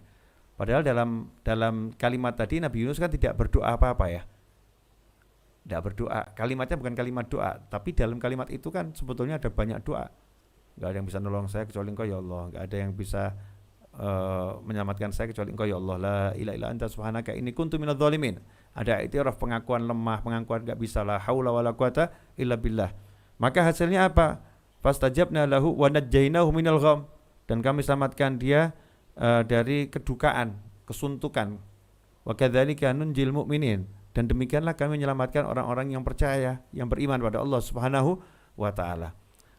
Padahal dalam kalimat tadi Nabi Yunus kan tidak berdoa apa-apa ya. Tidak berdoa. Kalimatnya bukan kalimat doa, tapi dalam kalimat itu kan sebetulnya ada banyak doa. Enggak ada yang bisa nolong saya kecuali Engkau ya Allah. Enggak ada yang bisa menyelamatkan saya kecuali Engkau ya Allah. La ilaha illa anta subhanaka inni kuntu minadh dhalimin. Ada iktiraf, pengakuan lemah, pengakuan enggak bisa, la haula wala quwata illa billah. Maka hasilnya apa? Fastajabna lahu wa najjaynahu minal gham, dan kami selamatkan dia dari kedukaan, kesuntukan. Wa kadzalika nunjil mu'minin, dan demikianlah kami menyelamatkan orang-orang yang percaya, yang beriman pada Allah Subhanahu wa taala.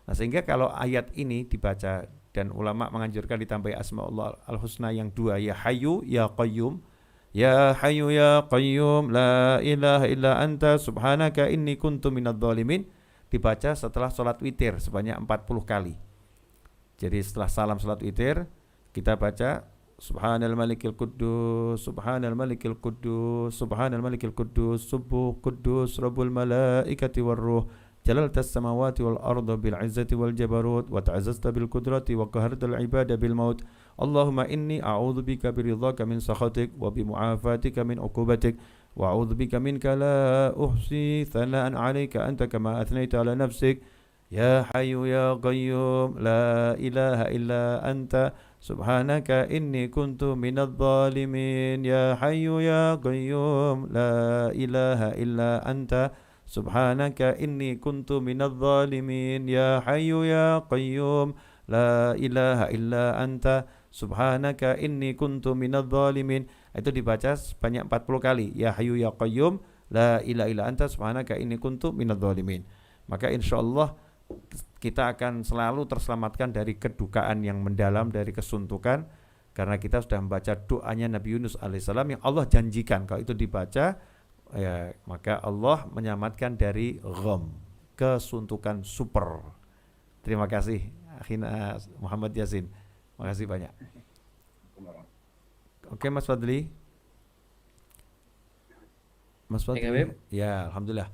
Nah, sehingga kalau ayat ini dibaca, dan ulama menganjurkan ditambahi asma Allah al-husna yang dua, ya hayyu ya qayyum. Ya hayyu ya qayyum la ilaha illa anta subhanaka inni kuntu minadh dhalimin, dibaca setelah sholat witir sebanyak 40 kali. Jadi setelah salam sholat witir kita baca Subhanal malikil quddus, Subhanal malikil quddus, Subhanal malikil quddus, Subuh quddus Rabbul malaikati warruh, Jalaltas samawati wal arda bil izzati wal jabarut, wa ta'azzazta bil qudrati wa qahartal ibada bil maut. Allahumma inni a'udzubika biridhaka min sakhatik wa bi mu'afatika min uqubatik. وأعوذ بك منك لا أحصي ثناء عليك أنت كما أثنيت على نفسك يا حي يا قيوم لا إله إلا أنت سبحانك إني كنت من الظالمين يا حي يا قيوم لا إله إلا أنت subhanaka inni kuntu minadh dhalimin, ya hayyu ya qayyum la ilaha illa anta subhanaka inni kuntu minadh dhalimin. Itu dibaca sebanyak 40 kali, ya hayyu ya qayyum la ilaha illa anta subhanaka inni kuntu minadh dhalimin. Maka insyaallah kita akan selalu terselamatkan dari kedukaan yang mendalam, dari kesuntukan, karena kita sudah membaca doanya Nabi Yunus alaihissalam yang Allah janjikan kalau itu dibaca, ya, maka Allah menyelamatkan dari gham, kesuntukan super. Terima kasih akhina Muhammad Yasin, makasih banyak. Oke Mas Fadli, Mas Fadli, ya alhamdulillah,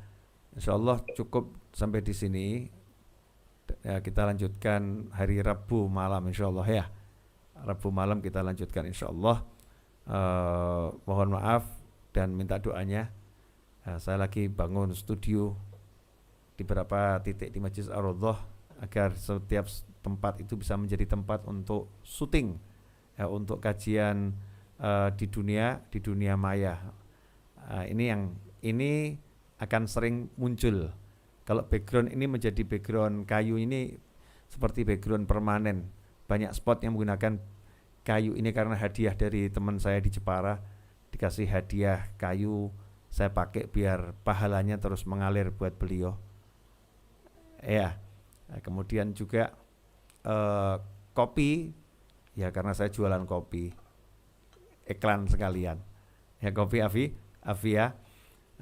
insyaallah cukup sampai di sini. Ya, kita lanjutkan hari Rabu malam insyaallah ya. Rabu malam kita lanjutkan insyaallah. Mohon maaf dan minta doanya. Saya lagi bangun studio di beberapa titik di Masjid Ar-Raudhah agar setiap tempat itu bisa menjadi tempat untuk syuting, ya, untuk kajian di dunia maya. Ini akan sering muncul. Kalau background ini menjadi background kayu ini seperti background permanen. Banyak spot yang menggunakan kayu ini karena hadiah dari teman saya di Jepara. Dikasih hadiah kayu, saya pakai biar pahalanya terus mengalir buat beliau. Ya, kemudian juga kopi, ya karena saya jualan kopi. Iklan sekalian. Ya kopi Afia.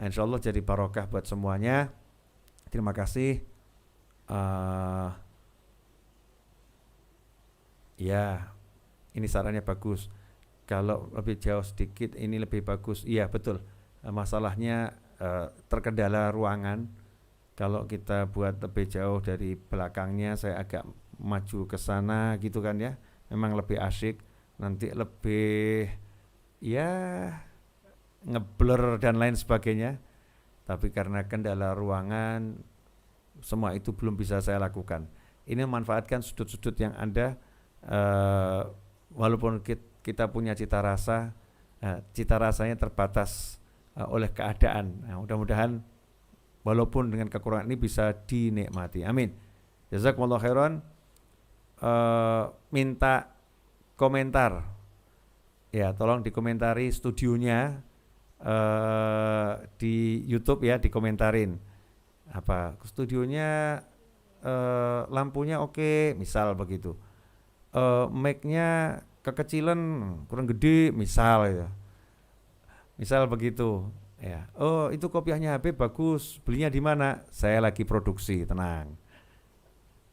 Insya Allah jadi barokah buat semuanya. Terima kasih. Ya, ini sarannya bagus. Kalau lebih jauh sedikit, ini lebih bagus. Iya betul. Masalahnya terkendala ruangan. Kalau kita buat lebih jauh dari belakangnya, saya agak maju ke sana gitu kan ya. Memang lebih asyik. Nanti lebih ya ngeblur dan lain sebagainya. Tapi karena kendala ruangan, semua itu belum bisa saya lakukan. Ini memanfaatkan sudut-sudut yang ada, walaupun kita punya cita rasanya terbatas oleh keadaan. Nah, mudah-mudahan walaupun dengan kekurangan ini bisa dinikmati. Amin. Jazakumullah khairan. Minta komentar. Ya, tolong dikomentari studionya. Di YouTube ya, dikomentarin apa studionya, lampunya oke, misal begitu, mic-nya kekecilan, kurang gede, misal ya, misal begitu ya. Oh itu kopiahnya Habib bagus, belinya di mana? Saya lagi produksi, tenang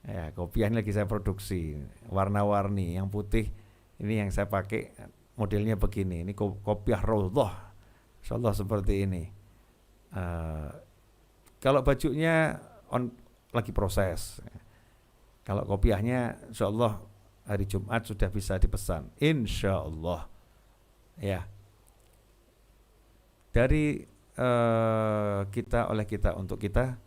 ya, kopiahnya lagi saya produksi, warna-warni, yang putih ini yang saya pakai modelnya begini, ini kopiah Raudhah. Insyaallah seperti ini. Kalau bajunya lagi proses. Kalau kopiahnya insyaallah hari Jumat sudah bisa dipesan. Insyaallah. Ya. Dari kita oleh kita untuk kita.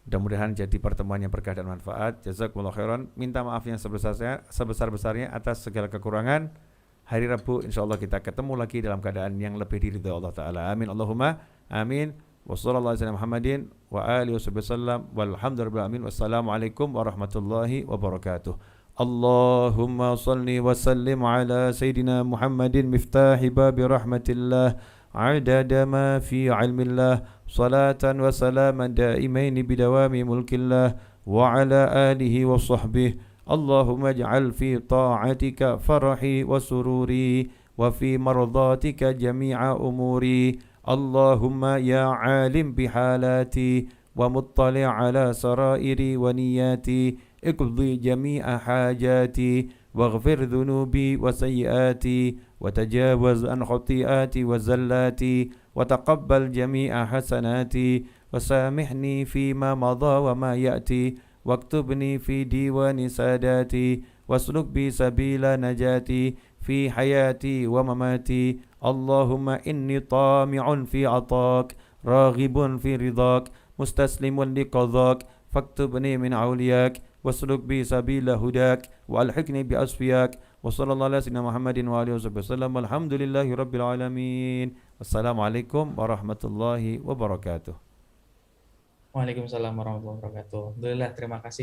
Mudah-mudahan jadi pertemuan yang berkah dan manfaat. Jazakumullah khairan. Minta maaf yang sebesar-besarnya atas segala kekurangan. Hari Rabu insyaallah kita ketemu lagi dalam keadaan yang lebih diridhai Allah Ta'ala. Amin. Allahumma amin. Wassallallahu ala Muhammadin wa alihi wasallam walhamdulillahi amin. Wassalamualaikum warahmatullahi wabarakatuh. Allahumma salli wa sallim ala Sayyidina Muhammadin miftahi babi rahmatillah adada ma fi ilmillah salatan wa salaman daimaini bidawami mulkillah wa ala alihi wa sahbihi. اللهم اجعل في طاعتك فرحي وسروري وفي مرضاتك جميع أموري اللهم يا عالم بحالاتي ومطلع على سرائري ونياتي اقضي جميع حاجاتي واغفر ذنوبي وسيئاتي وتجاوز عن خطيئاتي وزلاتي وتقبل جميع حسناتي وسامحني فيما مضى وما يأتي واكتبني في ديوان ساداتي واسلك بي سبيل نجاتي في حياتي ومماتي اللهم إني طامع في عطاك راغب في رضاك مستسلم لقضاك فاكتبني من أولياك واسلك بي سبيل هداك وألحقني بأصفياك وصلى الله على سيدنا محمد وآله وصحبه وسلم والحمد لله رب العالمين والسلام عليكم ورحمة الله وبركاته. Waalaikumsalam warahmatullahi wabarakatuh. Alhamdulillah, terima kasih